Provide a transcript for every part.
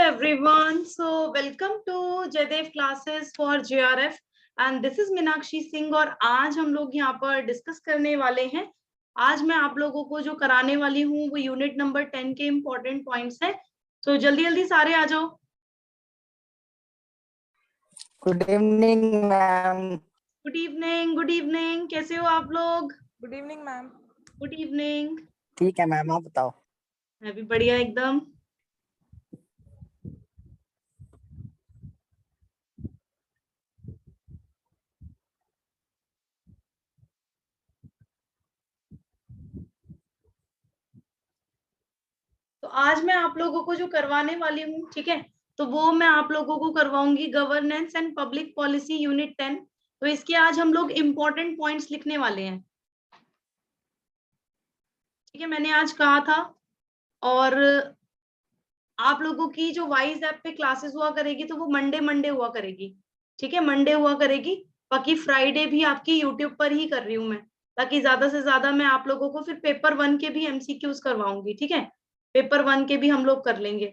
everyone. So welcome to Jaydev classes for JRF and this is Meenakshi Singh और आज हम लोग यहाँ पर डिस्कस करने वाले हैं। आज मैं आप लोगों को जो कराने वाली हूँ वो यूनिट नंबर 10 के इम्पोर्टेंट पॉइंट्स हैं। तो जल्दी जल्दी सारे आ जाओ। Good evening ma'am. Good evening, कैसे हो आप लोग? Good evening ma'am. Good evening. ठीक है मैम, आप बताओ। मैं भी बढ़िया एकदम। तो आज मैं आप लोगों को जो करवाने वाली हूँ, ठीक है, तो वो मैं आप लोगों को करवाऊंगी governance and public policy unit 10। तो इसके आज हम लोग इम्पोर्टेंट पॉइंट्स लिखने वाले हैं। ठीक है, मैंने आज कहा था और आप लोगों की जो वाइज ऐप पे क्लासेस हुआ करेगी तो वो मंडे हुआ करेगी। ठीक है, मंडे हुआ करेगी। बाकी फ्राइडे भी आपकी यूट्यूब पर ही कर रही हूँ मैं, ताकि ज्यादा से ज्यादा मैं आप लोगों को फिर पेपर 1 के भी एमसीक्यूज करवाऊंगी। ठीक है, पेपर 1 के भी हम लोग कर लेंगे।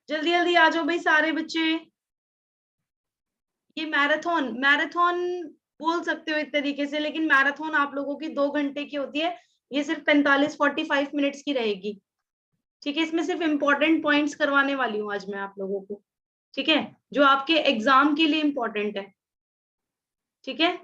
जल्दी जल्दी आ जाओ भाई सारे बच्चे। ये मैराथन बोल सकते हो एक तरीके से, लेकिन मैराथन आप लोगों की 2 घंटे की होती है, ये सिर्फ 45-45 मिनट्स की रहेगी। ठीक है, इसमें सिर्फ इंपॉर्टेंट पॉइंट्स करवाने वाली हूँ आज मैं आप लोगों को। ठीक है, जो आपके एग्जाम के लिए इंपॉर्टेंट है। ठीक है,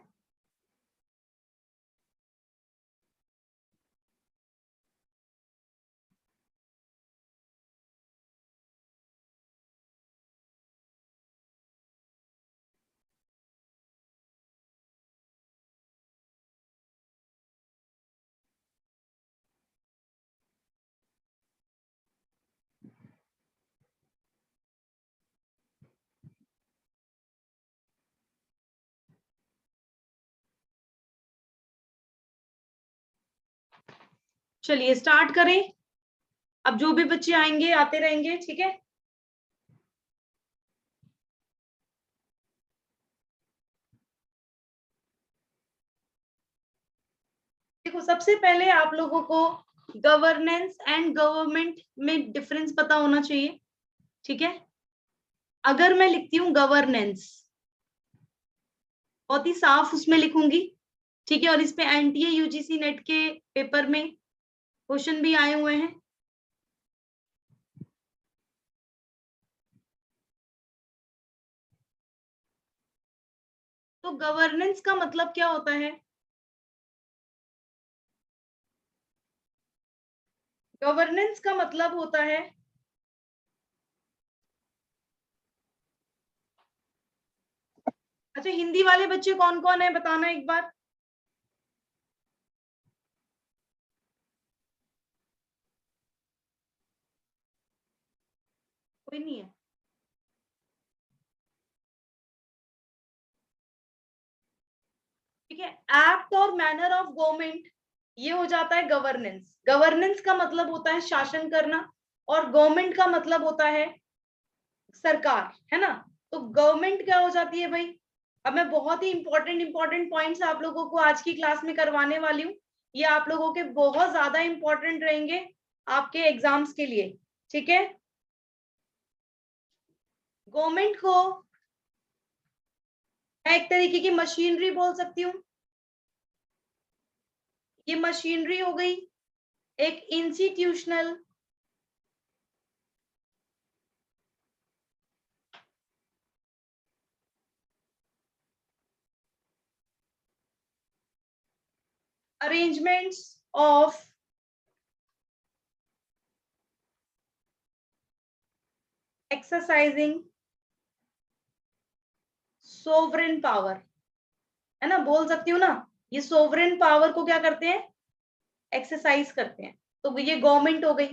चलिए स्टार्ट करें। अब जो भी बच्चे आएंगे आते रहेंगे। ठीक है, देखो सबसे पहले आप लोगों को गवर्नेंस एंड गवर्नमेंट में डिफरेंस पता होना चाहिए। ठीक है, अगर मैं लिखती हूँ गवर्नेंस, बहुत ही साफ उसमें लिखूंगी। ठीक है, और इस पे एनटीए यूजीसी नेट के पेपर में क्वेश्चन भी आए हुए हैं। तो गवर्नेंस का मतलब क्या होता है? गवर्नेंस का मतलब होता है अच्छा, हिंदी वाले बच्चे कौन कौन है बताना एक बार। कोई नहीं है? ठीक है, एक्ट और मैनर ऑफ गवर्नमेंट, ये हो जाता है गवर्नेंस। गवर्नेंस का मतलब होता है शासन करना और गवर्नमेंट का मतलब होता है सरकार, है ना। तो गवर्नमेंट क्या हो जाती है भाई? अब मैं बहुत ही इंपॉर्टेंट पॉइंट्स आप लोगों को आज की क्लास में करवाने वाली हूँ। ये आप लोगों के बहुत ज्यादा इंपॉर्टेंट रहेंगे आपके एग्जाम्स के लिए। ठीक है, गवर्नमेंट को मैं एक तरीके की मशीनरी बोल सकती हूँ। ये मशीनरी हो गई एक institutional arrangements of exercising sovereign power, है ना, बोल सकती हूँ ना। ये सोवरेन पावर को क्या करते हैं? एक्सरसाइज करते हैं। तो ये गवर्नमेंट हो गई।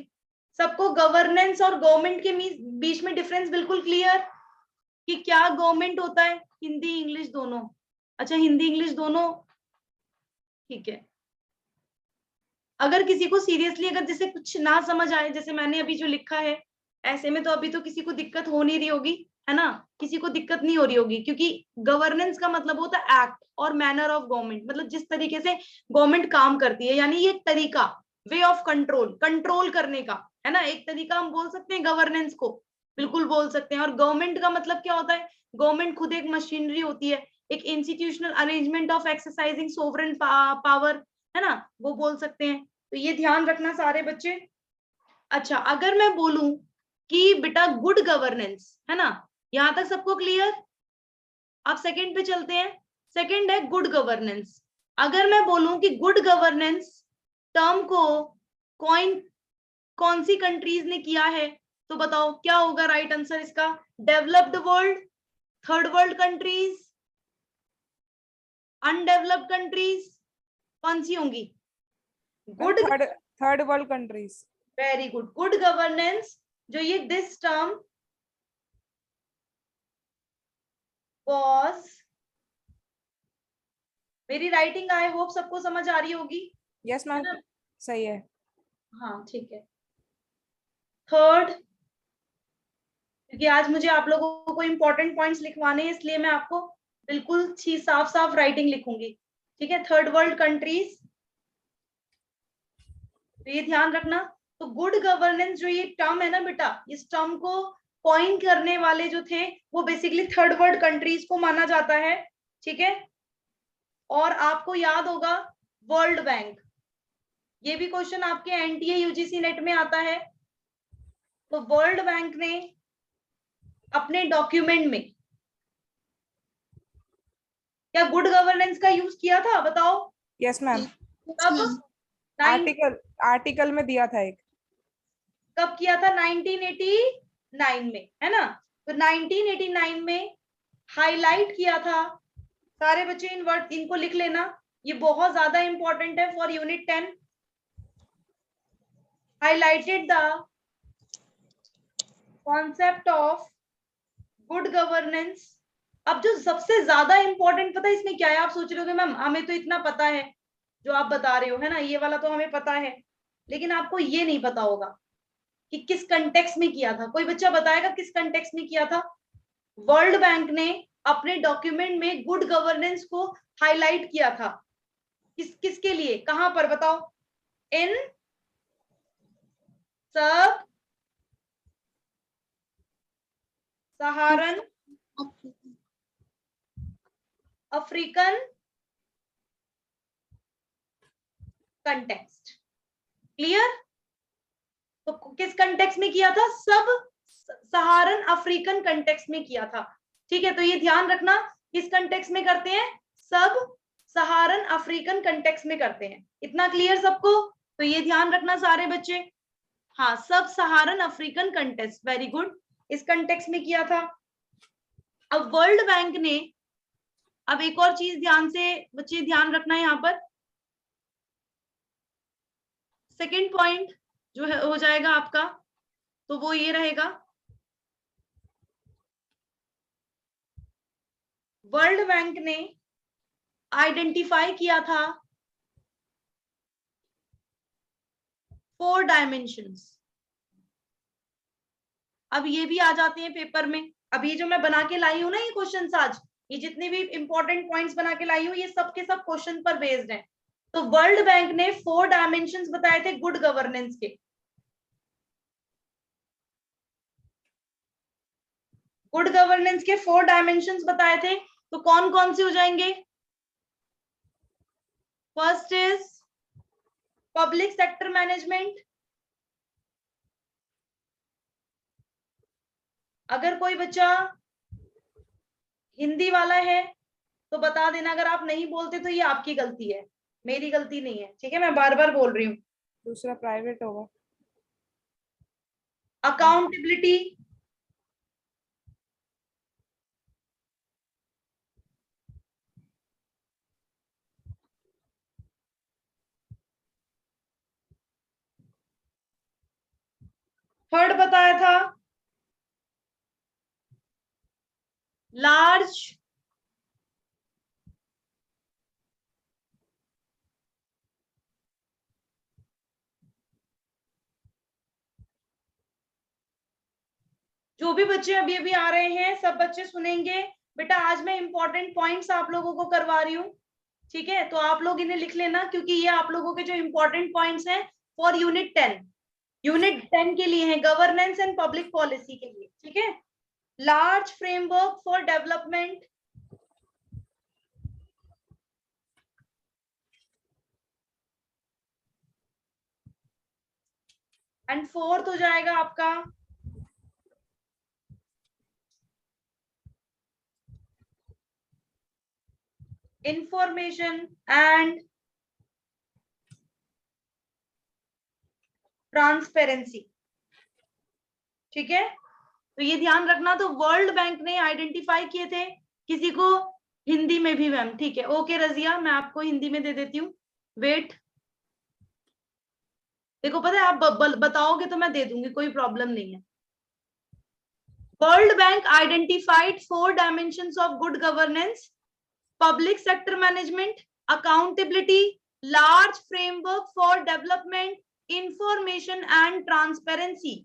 सबको गवर्नेंस और गवर्नमेंट के बीच में डिफरेंस बिल्कुल क्लियर कि क्या गवर्नमेंट होता है? हिंदी इंग्लिश दोनों? अच्छा, हिंदी इंग्लिश दोनों, ठीक है। अगर किसी को सीरियसली अगर जैसे कुछ ना समझ आए, जैसे मैंने अभी जो लिखा है, ऐसे में तो अभी तो किसी को दिक्कत हो नहीं रही होगी, है ना, किसी को दिक्कत नहीं हो रही होगी, क्योंकि गवर्नेंस का मतलब होता है एक्ट और मैनर ऑफ गवर्नमेंट, मतलब जिस तरीके से गवर्नमेंट काम करती है, यानी ये तरीका, वे ऑफ कंट्रोल, कंट्रोल करने का, है ना, एक तरीका हम बोल सकते हैं गवर्नेंस को। बिल्कुल बोल सकते हैं। और गवर्नमेंट का मतलब क्या होता है? गवर्नमेंट खुद एक मशीनरी होती है, एक institutional arrangement of exercising sovereign power, है ना, वो बोल सकते हैं। तो ये ध्यान रखना सारे बच्चे। अच्छा, अगर मैं बोलूं कि बेटा गुड गवर्नेंस, है ना, यहां तक सबको क्लियर? आप सेकंड पे चलते हैं। सेकंड है गुड गवर्नेंस। अगर मैं बोलूं कि गुड गवर्नेंस टर्म को कॉइन कौन सी कंट्रीज ने किया है, तो बताओ क्या होगा राइट आंसर इसका? Developed world, third world countries, undeveloped countries, कौन सी होंगी? Good, third world countries. Very good. Good governance, जो ये दिस टर्म was, मेरी राइटिंग आई होप सबको समझ आ रही होगी। यस मैम, सही है। हाँ ठीक है। थर्ड, क्योंकि आज मुझे आप लोगों को इंपॉर्टेंट पॉइंट्स लिखवाने हैं, इसलिए मैं आपको बिल्कुल साफ साफ राइटिंग लिखूंगी। ठीक है, थर्ड वर्ल्ड कंट्रीज, तो ये ध्यान रखना। तो गुड गवर्नेंस जो ये टर्म है ना बेटा, इस टर्म को कॉइन करने वाले जो थे वो बेसिकली थर्ड वर्ल्ड कंट्रीज को माना जाता है। ठीक है, और आपको याद होगा वर्ल्ड बैंक, ये भी क्वेश्चन आपके एनटीए यूजीसी नेट में आता है। तो वर्ल्ड बैंक ने अपने डॉक्यूमेंट में क्या गुड गवर्नेंस का यूज किया था, बताओ? यस मैम, कब? आर्टिकल में दिया था एक। कब किया था? 1989 में, है ना। तो 1989 में हाईलाइट किया था। सारे बच्चे इन वर्ड इनको लिख लेना, ये बहुत ज्यादा इंपॉर्टेंट है for unit 10। Highlighted the concept of good governance. अब जो सबसे ज्यादा इंपॉर्टेंट पता है इसमें क्या है? आप सोच रहे हो मैम हमें तो इतना पता है जो आप बता रहे हो, है ना, ये वाला तो हमें पता है, लेकिन आपको ये नहीं पता होगा कि किस कंटेक्स्ट में किया था। कोई बच्चा बताएगा किस कंटेक्स्ट में किया था? वर्ल्ड बैंक ने अपने डॉक्यूमेंट में गुड गवर्नेंस को हाईलाइट किया था। किसके लिए, कहां पर, बताओ? इन सब सहारन अफ्रीकन कंटेक्स्ट। क्लियर? तो किस कंटेक्स्ट में किया था? सब सहारन अफ्रीकन कंटेक्स्ट में किया था। ठीक है, तो ये ध्यान रखना, किस कंटेक्स्ट में करते हैं? सब सहारन अफ्रीकन कंटेक्स्ट में करते हैं। इतना क्लियर सबको? तो ये ध्यान रखना सारे बच्चे। हाँ, सब सहारन अफ्रीकन कंटेक्स्ट, वेरी गुड, इस कंटेक्स्ट में किया था। अब वर्ल्ड बैंक ने, अब एक और चीज ध्यान से बच्चे ध्यान रखना है यहाँ पर, सेकेंड पॉइंट जो है हो जाएगा आपका, तो वो ये रहेगा, वर्ल्ड बैंक ने आइडेंटिफाई किया था 4 डायमेंशंस। अब ये भी आ जाते हैं पेपर में। अब ये जो मैं बना के लाई हूं ना ये क्वेश्चंस आज, ये जितने भी इंपॉर्टेंट पॉइंट्स बना के लाई हूं, ये सब के सब क्वेश्चन पर बेस्ड हैं। तो वर्ल्ड बैंक ने 4 डायमेंशंस बताए थे गुड गवर्नेंस के। गुड गवर्नेंस के 4 डायमेंशंस बताए थे, तो कौन कौन से हो जाएंगे? First is public sector management. अगर कोई बच्चा हिंदी वाला है तो बता देना, अगर आप नहीं बोलते तो ये आपकी गलती है, मेरी गलती नहीं है। ठीक है, मैं बार बार बोल रही हूँ। दूसरा प्राइवेट होगा। अकाउंटेबिलिटी, थर्ड बताया था लार्ज जो भी बच्चे अभी अभी आ रहे हैं सब बच्चे सुनेंगे बेटा। आज मैं इंपॉर्टेंट पॉइंट्स आप लोगों को करवा रही हूँ। ठीक है, तो आप लोग इन्हें लिख लेना, क्योंकि ये आप लोगों के जो इंपॉर्टेंट पॉइंट्स हैं फॉर यूनिट 10, यूनिट 10 के लिए है, गवर्नेंस एंड पब्लिक पॉलिसी के लिए। ठीक है, large framework for development, and fourth हो जाएगा आपका इंफॉर्मेशन एंड ट्रांसपेरेंसी। ठीक है, तो ये ध्यान रखना। तो वर्ल्ड बैंक ने आइडेंटिफाई किए थे, किसी को हिंदी में भी मैम, ठीक है, ओके रजिया, मैं आपको हिंदी में दे देती हूँ, वेट। देखो पता है, आप बताओगे तो मैं दे दूंगी, कोई प्रॉब्लम नहीं है। World bank identified 4 dimensions of good governance: public sector management, accountability, large framework for development, information and transparency.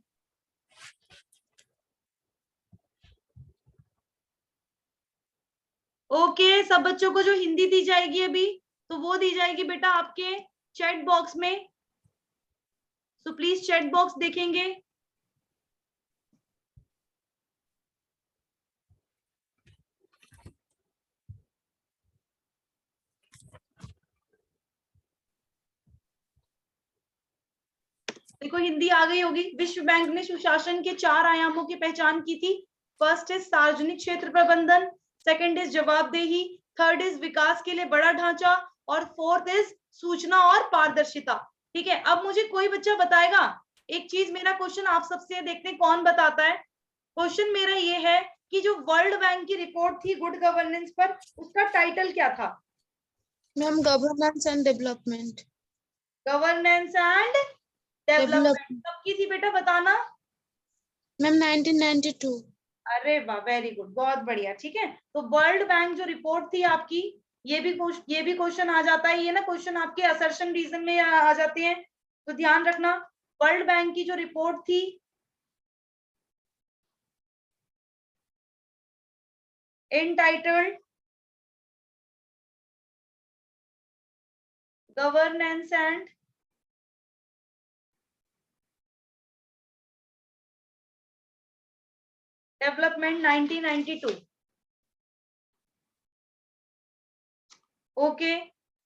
Okay, सब बच्चों को जो हिंदी दी जाएगी अभी, तो वो दी जाएगी बेटा आपके चैट बॉक्स में, तो प्लीज चैट बॉक्स देखेंगे। देखो हिंदी आ गई होगी। विश्व बैंक ने सुशासन के 4 आयामों की पहचान की थी। फर्स्ट इज सार्वजनिक क्षेत्र प्रबंधन, सेकंड इज जवाबदेही, थर्ड इज विकास के लिए बड़ा ढांचा, और फोर्थ इज सूचना और पारदर्शिता। ठीक है, अब मुझे कोई बच्चा बताएगा एक चीज, मेरा क्वेश्चन आप सबसे, देखते हैं कौन बताता है। क्वेश्चन मेरा ये है कि जो वर्ल्ड बैंक की रिपोर्ट थी गुड गवर्नेंस पर, उसका टाइटल क्या था? Ma'am governance and development. Governance and development कब की थी बेटा, बताना। मैम 1992। अरे वाह, वेरी गुड, बहुत बढ़िया। ठीक है, तो वर्ल्ड बैंक जो रिपोर्ट थी आपकी, ये भी क्वेश्चन आ जाता है, ये ना क्वेश्चन आपके असर्शन रीजन में आ जाते हैं, तो ध्यान रखना। वर्ल्ड बैंक की जो रिपोर्ट थी, entitled governance and development 1992। Okay,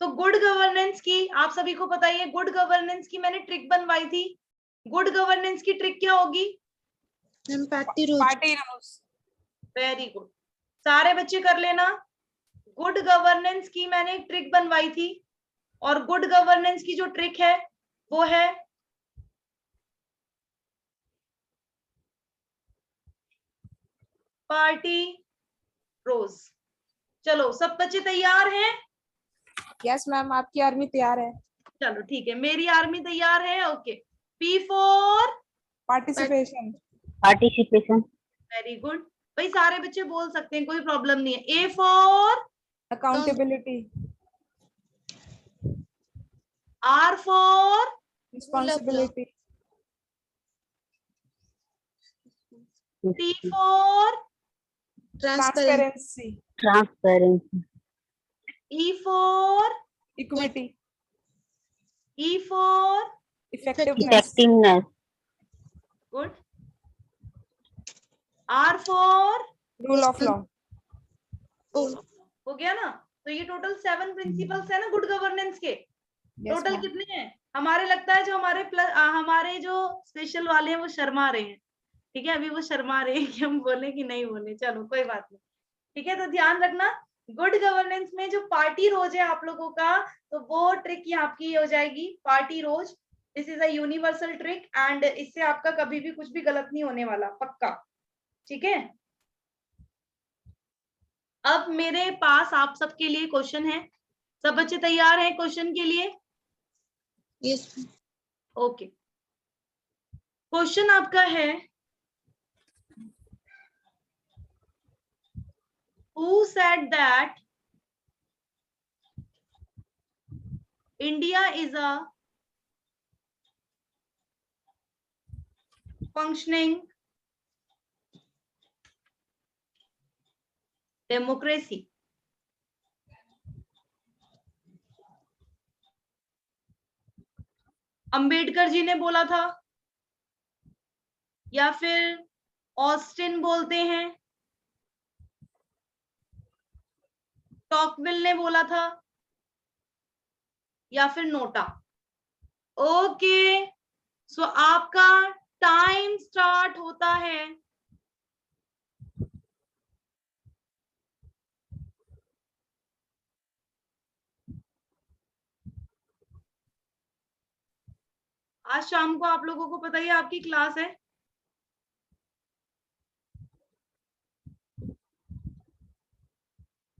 तो गुड गवर्नेंस की आप सभी को पता ही है, गुड गवर्नेंस की मैंने ट्रिक बनवाई थी। गुड गवर्नेंस की ट्रिक क्या होगी? Ma'am party rules. Party rules. Very good, सारे बच्चे कर लेना। गुड गवर्नेंस की मैंने एक ट्रिक बनवाई थी, और गुड गवर्नेंस की जो ट्रिक है वो है पार्टी रोज। चलो सब बच्चे तैयार हैं? यस मैम, आपकी आर्मी तैयार है। चलो ठीक है, मेरी आर्मी तैयार है। Okay, P for participation. Participation. Very good, भाई सारे बच्चे बोल सकते हैं, कोई प्रॉब्लम नहीं है। A for accountability. R for responsibility. T for transparency. Transparency. E for equity. E for effectiveness. Effectiveness. Good, R for rule of law. हो गया ना? तो ये टोटल 7 प्रिंसिपल्स है ना गुड गवर्नेंस के। Yes total ma'am. कितने हैं? हमारे लगता है जो हमारे जो स्पेशल वाले हैं वो शर्मा रहे हैं। ठीक है, अभी वो शर्मा रहे हैं कि हम बोले कि नहीं बोले, चलो कोई बात नहीं। ठीक है, तो ध्यान रखना, गुड गवर्नेंस में जो पार्टी रोज है आप लोगों का, तो वो ट्रिक ये आपकी हो जाएगी, पार्टी रोज। This is a universal trick, and इससे आपका कभी भी कुछ भी गलत नहीं होने वाला, पक्का। ठीक है, अब मेरे पास आप सबके लिए क्वेश्चन है। सब बच्चे तैयार हैं क्वेश्चन के लिए? यस। ओके, क्वेश्चन आपका है, who said that India is a functioning democracy? Ambedkar ji ने बोला था, या फिर ऑस्टिन बोलते हैं, टॉकविल ने बोला था, या फिर नोटा। ओके, सो आपका टाइम स्टार्ट होता है आज शाम को। आप लोगों को पता ही है आपकी क्लास है।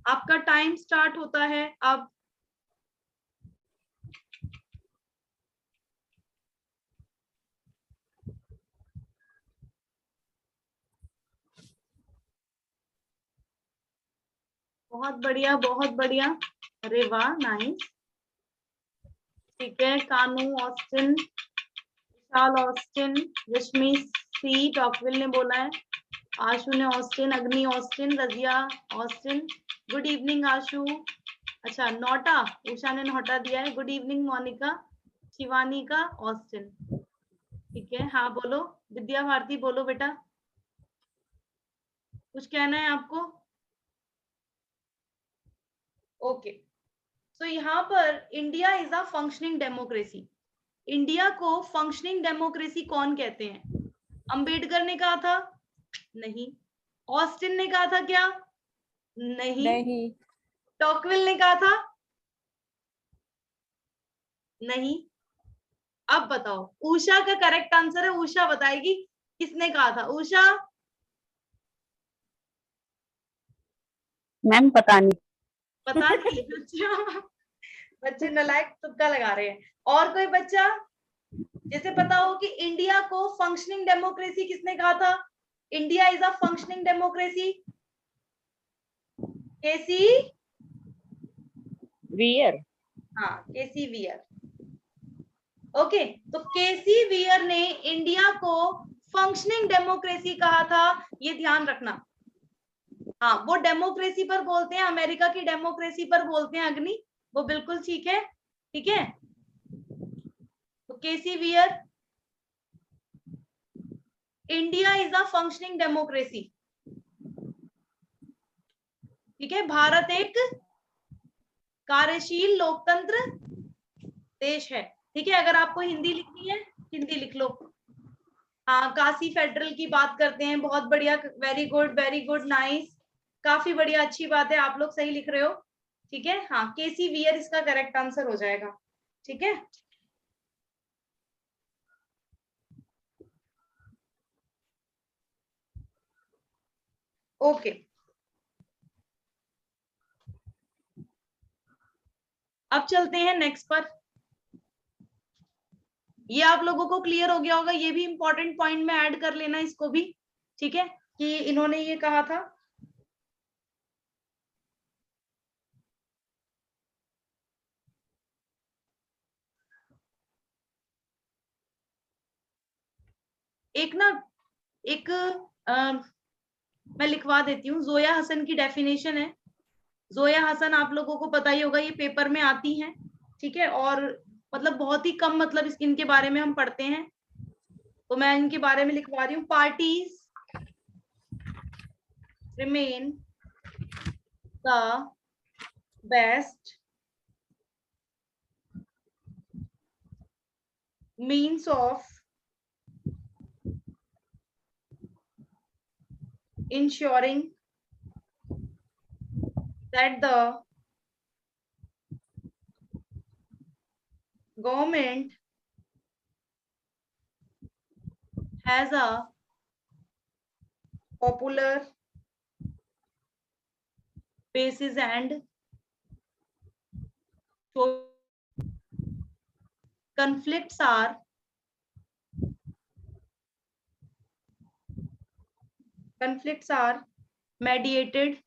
आपका टाइम स्टार्ट होता है अब। बहुत बढ़िया, बहुत बढ़िया। अरे वाह, नाइस। ठीक है, कानू ऑस्टिन, विशाल ऑस्टिन, रश्मि सी, टॉकविल ने बोला है, आशु ने Austin, Agni Austin, Razia Austin. Good evening Ashu. अच्छा, नोटा, उषा ने नोटा दिया है। Good evening Monika. शिवानी का ऑस्टिन। ठीक है, हाँ बोलो विद्या भारती, बोलो बेटा, कुछ कहना है आपको? ओके, सो यहाँ पर India is a functioning democracy. India को फंक्शनिंग डेमोक्रेसी कौन कहते हैं? अंबेडकर ने कहा था? नहीं। ऑस्टिन ने कहा था क्या? नहीं। नहीं। टॉकविल ने कहा था? नहीं। अब बताओ, उषा का करेक्ट आंसर है, उषा बताएगी किसने कहा था। उषा? मैम पता नहीं। पता नहीं? अच्छा, बच्चे नालायक तुक्का लगा रहे हैं। और कोई बच्चा जैसे पता हो कि इंडिया को फंक्शनिंग डेमोक्रेसी किसने कहा था? India is a functioning democracy. KC Wheare. हाँ, केसी वियर। ओके, तो केसी वियर ने इंडिया को फंक्शनिंग डेमोक्रेसी कहा था, ये ध्यान रखना। हाँ, वो डेमोक्रेसी पर बोलते हैं, अमेरिका की डेमोक्रेसी पर बोलते हैं अग्नि, वो बिल्कुल ठीक है। ठीक है, तो केसी Wheare, India is a functioning democracy. ठीक है, भारत एक कार्यशील लोकतंत्र देश है। ठीक है, अगर आपको हिंदी लिखनी है हिंदी लिख लो। हाँ, काशी फेडरल की बात करते हैं, बहुत बढ़िया, वेरी गुड, नाइस, काफी बढ़िया, अच्छी बात है, आप लोग सही लिख रहे हो। ठीक है, हाँ, केसी वियर इसका करेक्ट आंसर हो जाएगा। ठीक है, ओके, अब चलते हैं नेक्स्ट पर। ये आप लोगों को क्लियर हो गया होगा, ये भी इंपॉर्टेंट पॉइंट में ऐड कर लेना इसको भी। ठीक है, कि इन्होंने ये कहा था। एक ना, एक मैं लिखवा देती हूँ, जोया हसन की डेफिनेशन है। जोया हसन आप लोगों को पता ही होगा, ये पेपर में आती हैं। ठीक है, और मतलब बहुत ही कम, मतलब इनके बारे में हम पढ़ते हैं, तो मैं इनके बारे में लिखवा रही हूँ। Parties remain the best means of ensuring that the government has a popular basis and so conflicts are mediated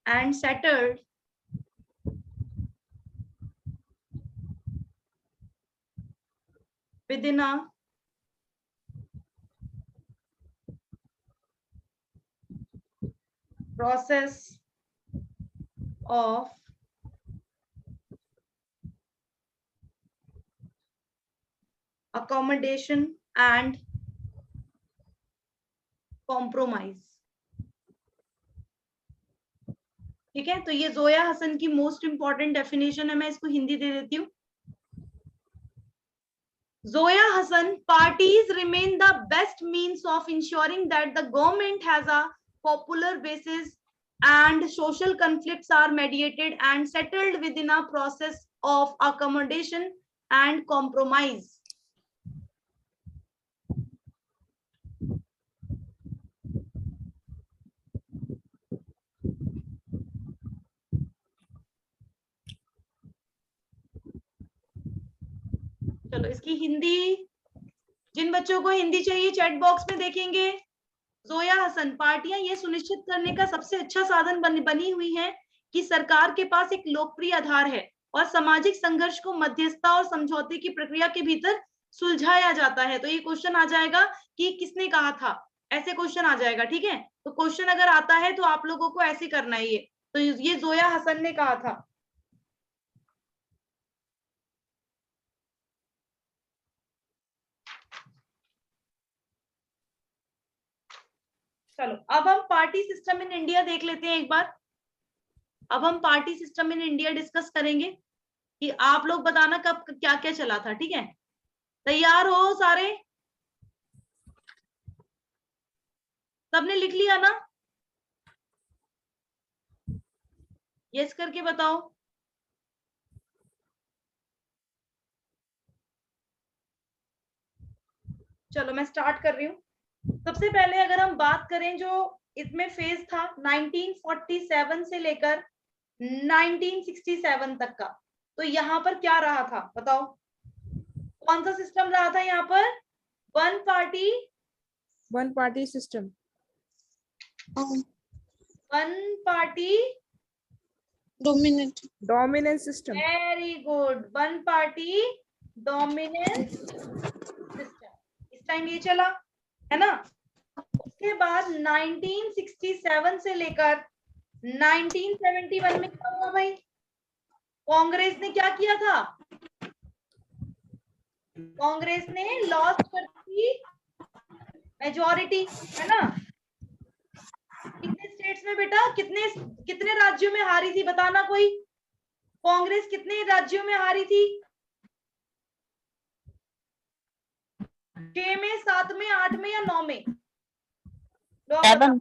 and settled within a process of accommodation and compromise. ठीक है, तो ये जोया हसन की मोस्ट इंपॉर्टेंट डेफिनेशन है, मैं इसको हिंदी दे देती हूँ. Zoya Hassan, parties remain the best means of ensuring that the government has a popular basis and social conflicts are mediated and settled within a process of accommodation and compromise. चलो इसकी हिंदी, जिन बच्चों को हिंदी चाहिए चैट बॉक्स में देखेंगे. जोया हसन, पार्टियां ये सुनिश्चित करने का सबसे अच्छा साधन बनी हुई हैं कि सरकार के पास एक लोकप्रिय आधार है और सामाजिक संघर्ष को मध्यस्थता और समझौते की प्रक्रिया के भीतर सुलझाया जाता है. तो ये क्वेश्चन आ जाएगा कि किसने कहा था, ऐसे क्वेश्चन आ जाएगा. ठीक है, तो क्वेश्चन अगर आता है तो आप लोगों को ऐसे करना है. ये तो ये जोया हसन ने कहा था. चलो अब हम पार्टी सिस्टम इन इंडिया देख लेते हैं एक बार. अब हम party system in India discuss करेंगे कि आप लोग बताना कब क्या क्या चला था. ठीक है, तैयार हो सारे? सबने लिख लिया ना? यस करके बताओ. चलो मैं स्टार्ट कर रही हूँ. सबसे पहले अगर हम बात करें जो इसमें फेज था 1947 से लेकर 1967 तक का, तो यहाँ पर क्या रहा था बताओ? कौन सा सिस्टम रहा था यहाँ पर? One party system. One party dominance system. Very good, one party dominance system. इस टाइम ये चला है ना. उसके बाद 1967 से लेकर 1971 में क्या हुआ भाई? कांग्रेस ने क्या किया था? कांग्रेस ने लॉस कर दी मेजॉरिटी, है ना. कितने स्टेट्स में बेटा, कितने राज्यों में हारी थी बताना कोई? कांग्रेस कितने राज्यों में हारी थी? 6 में, 7 में, 8 में या 9 में? 7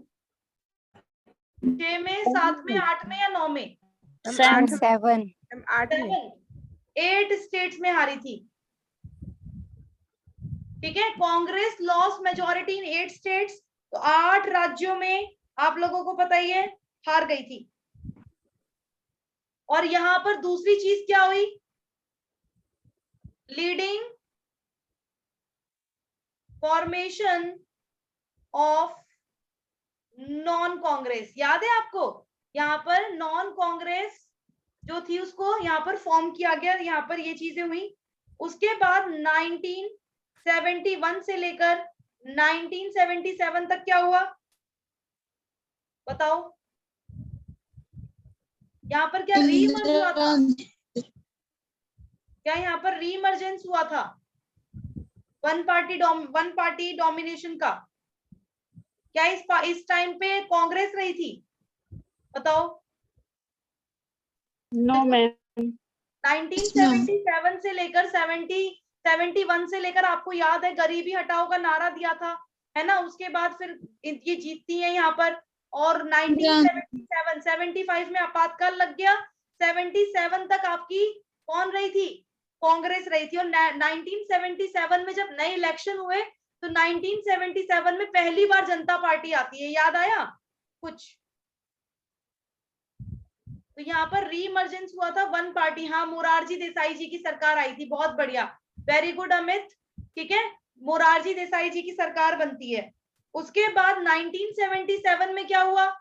6 में, 7 में, 8 में या 9 में? 7 8 स्टेट्स में हारी थी. ठीक है, कांग्रेस लॉस मेजॉरिटी इन 8 स्टेट्स, तो 8 राज्यों में आप लोगों को पता ही है हार गई थी. और यहां पर दूसरी चीज क्या हुई? Leading formation of non Congress. याद है आपको? यहाँ पर नॉन कांग्रेस जो थी उसको यहाँ पर फॉर्म किया गया, यहाँ पर ये चीजें हुई. उसके बाद 1971 से लेकर 1977 तक क्या हुआ बताओ? यहाँ पर क्या रीमर्ज हुआ था? क्या यहाँ पर रीमर्जेंस हुआ था वन पार्टी डोमिनेशन का? क्या इस टाइम पे कांग्रेस रही थी बताओ? No ma'am. 1977 से लेकर 71 से लेकर आपको याद है गरीबी हटाओ का नारा दिया था, है ना. उसके बाद फिर ये जीतती है यहाँ पर. और 1977 75 में आपातकाल लग गया. 77 तक आपकी कौन रही थी? कांग्रेस रही थी. और 1977 में जब नए इलेक्शन हुए तो 1977 में पहली बार जनता पार्टी आती है. याद आया कुछ? तो यहाँ पर रीइमर्जेंस हुआ था वन पार्टी. हाँ, मोरारजी देसाई जी की सरकार आई थी. बहुत बढ़िया, वेरी गुड अमित. ठीक है, मोरारजी देसाई जी की सरकार बनती है. उसके बाद 1977 में क्या हुआ?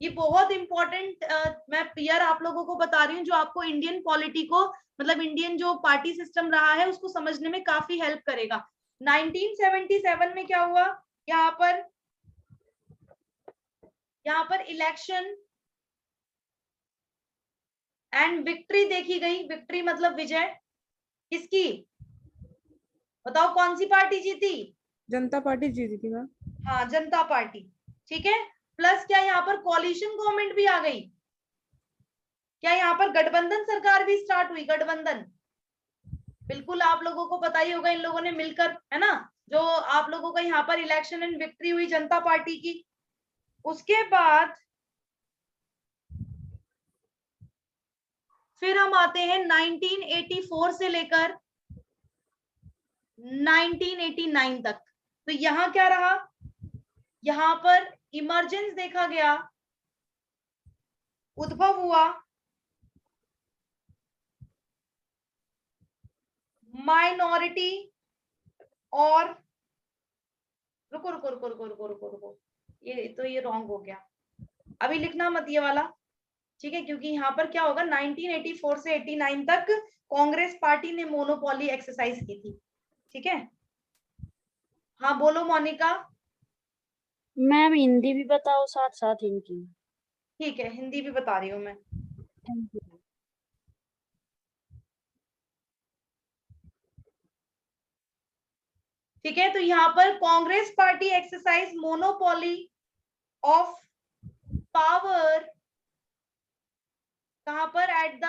ये बहुत इंपॉर्टेंट मैं ईयर आप लोगों को बता रही हूँ जो आपको इंडियन पॉलिटी को, मतलब इंडियन जो पार्टी सिस्टम रहा है उसको समझने में काफी हेल्प करेगा. 1977 में क्या हुआ? यहाँ पर इलेक्शन एंड विक्ट्री देखी गई. विक्ट्री मतलब विजय. किसकी? बताओ कौन सी पार्टी जीती? जनता पार्टी जीती थी मैम। हाँ, जनता पार्टी। ठीक है, प्लस क्या यहाँ पर कॉलिशन गवर्नमेंट भी आ गई? क्या यहाँ पर गठबंधन सरकार भी स्टार्ट हुई? गठबंधन, बिल्कुल आप लोगों को पता ही होगा, इन लोगों ने मिलकर, है ना, जो आप लोगों का यहाँ पर इलेक्शन एंड विक्ट्री हुई जनता पार्टी की। उसके बाद फिर हम आते हैं 1984 से लेकर 1989 तक। तो यहां क्या रहा? यहां पर इमरजेंस देखा गया, उद्भव हुआ माइनॉरिटी और रुको रुको रुको रुको रुको रुको रुको, ये रॉन्ग हो गया, अभी लिखना मत ये वाला। ठीक है, क्योंकि यहाँ पर क्या होगा, 1984 से 89 तक कांग्रेस पार्टी ने मोनोपोली एक्सरसाइज की थी। ठीक है, हाँ बोलो मोनिका। मैम हिंदी भी बताओ साथ साथ इनकी। ठीक है, हिंदी भी बता रही हूँ मैं। Thank you. ठीक है, तो यहाँ पर Congress party exercise monopoly of power, कहां पर? At the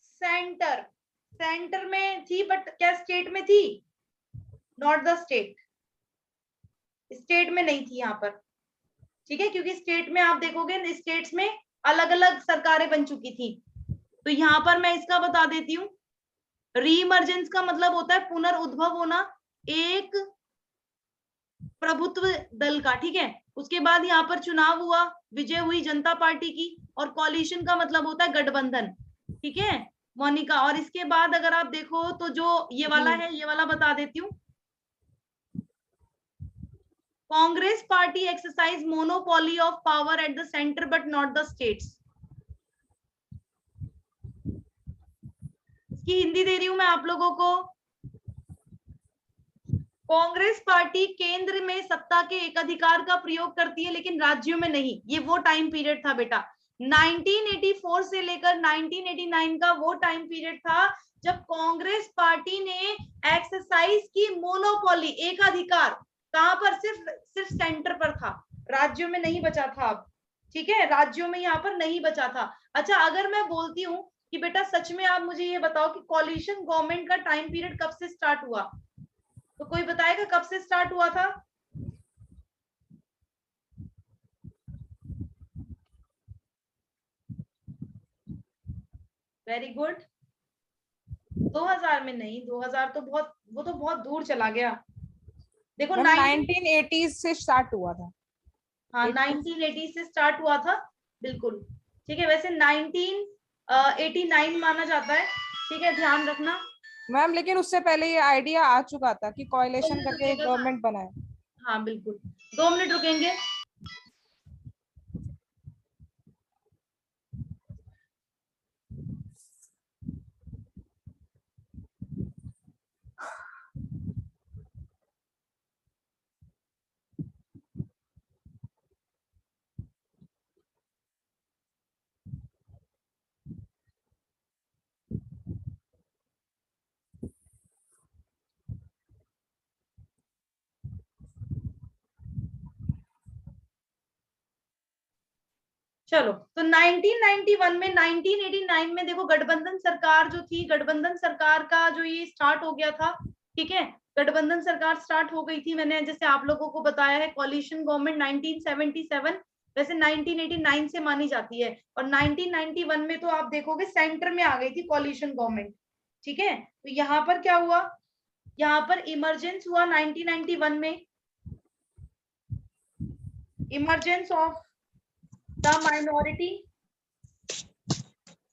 centre. सेंटर में थी, बट क्या स्टेट में थी? नॉट द स्टेट, स्टेट में नहीं थी यहाँ पर। ठीक है, क्योंकि स्टेट में आप देखोगे, स्टेट्स में अलग अलग सरकारें बन चुकी थी। तो यहाँ पर मैं इसका बता देती हूँ, रीइमर्जेंस का मतलब होता है पुनर्उद्भव होना एक प्रभुत्व दल का। ठीक है, उसके बाद यहाँ पर चुनाव हुआ, विजय हुई जनता पार्टी की, और कॉलिशन का मतलब होता है गठबंधन। ठीक है मोनिका, और इसके बाद अगर आप देखो तो जो ये वाला है, ये वाला बता देती हूँ, Congress party exercise monopoly of power at the centre but not the states. इसकी हिंदी दे रही हूं मैं आप लोगों को। कांग्रेस पार्टी केंद्र में सत्ता के एकाधिकार का प्रयोग करती है, लेकिन राज्यों में नहीं। ये वो टाइम पीरियड था बेटा, 1984 से लेकर 1989 का वो टाइम पीरियड था जब कांग्रेस पार्टी ने एक्सरसाइज की मोनोपोली, एकाधिकार। कहां पर? सिर्फ सेंटर पर था, राज्यों में नहीं बचा था अब। ठीक है, राज्यों में यहाँ पर नहीं बचा था। अच्छा, अगर मैं बोलती हूँ कि बेटा सच में आप मुझे ये बताओ कि कॉलिशन गवर्नमेंट का टाइम पीरियड कब से स्टार्ट हुआ, तो कोई बताएगा कब से स्टार्ट हुआ था? Very good. 2000 में नहीं, 2000 तो बहुत, वो तो बहुत दूर चला गया। देखो मैम 1980 से स्टार्ट हुआ था। हाँ 1980 से स्टार्ट हुआ था, बिल्कुल। ठीक है, वैसे 1989 माना जाता है। ठीक है, ध्यान रखना मैम, लेकिन उससे पहले ये आइडिया आ चुका था कि कोalition करके एक गवर्नमेंट बना है। हाँ बिल्कुल, 2 मिनट रुकेंगे। चलो, तो 1991 में, 1989 में देखो गठबंधन सरकार जो थी, गठबंधन सरकार का जो ये स्टार्ट हो गया था। ठीक है, गठबंधन सरकार स्टार्ट हो गई थी, मैंने जैसे आप लोगों को बताया है। कॉलिशन गवर्नमेंट 1977 वैसे 1989 से मानी जाती है, और 1991 में तो आप देखोगे सेंटर में आ गई थी कॉलिशन गवर्नमेंट। ठीक है, तो यहाँ पर क्या हुआ, यहाँ पर इमरजेंस हुआ 1991 में, emergence of the minority,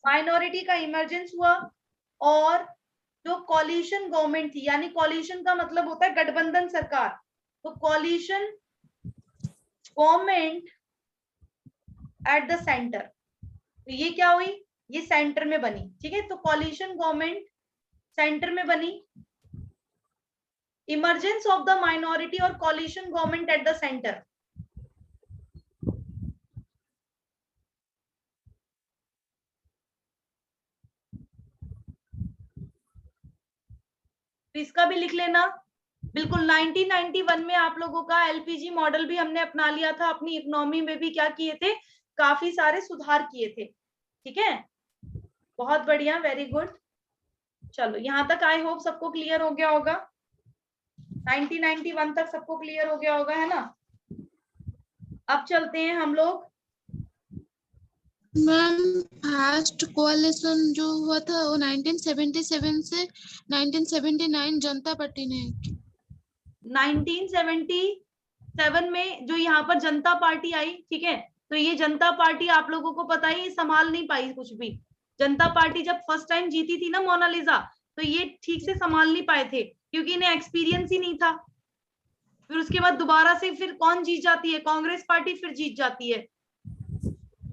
minority का इमरजेंस हुआ। और जो कॉलिशन गवर्नमेंट थी, यानी कॉलिशन का मतलब होता है गठबंधन सरकार, तो coalition government at the centre, तो ये क्या हुई, ये सेंटर में बनी। ठीक है, तो कॉलिशन गवर्नमेंट सेंटर में बनी, इमरजेंस ऑफ द माइनॉरिटी और coalition government at the centre. तो इसका भी लिख लेना। बिल्कुल 1991 में आप लोगों का एलपीजी मॉडल भी हमने अपना लिया था, अपनी इकोनॉमी में भी क्या किए थे, काफी सारे सुधार किए थे। ठीक है, बहुत बढ़िया, वेरी गुड। चलो यहाँ तक आई होप सबको क्लियर हो गया होगा, 1991 तक सबको क्लियर हो गया होगा, है ना। अब चलते हैं हम लोग। मैम फर्स्ट कोalition जो हुआ था वो 1977 से 1979 जनता पार्टी ने 1977 में जो यहाँ पर जनता पार्टी आई, ठीक है, तो ये जनता पार्टी आप लोगों को पता ही संभाल नहीं पाई कुछ भी। जनता पार्टी जब फर्स्ट टाइम जीती थी ना मोनालिसा, तो ये ठीक से संभाल नहीं पाए थे, क्योंकि इन्हें एक्सपीरियंस ही नहीं था। फिर उसके बाद दोबारा से फिर कौन जीत जाती है, कांग्रेस पार्टी फिर जीत जाती है।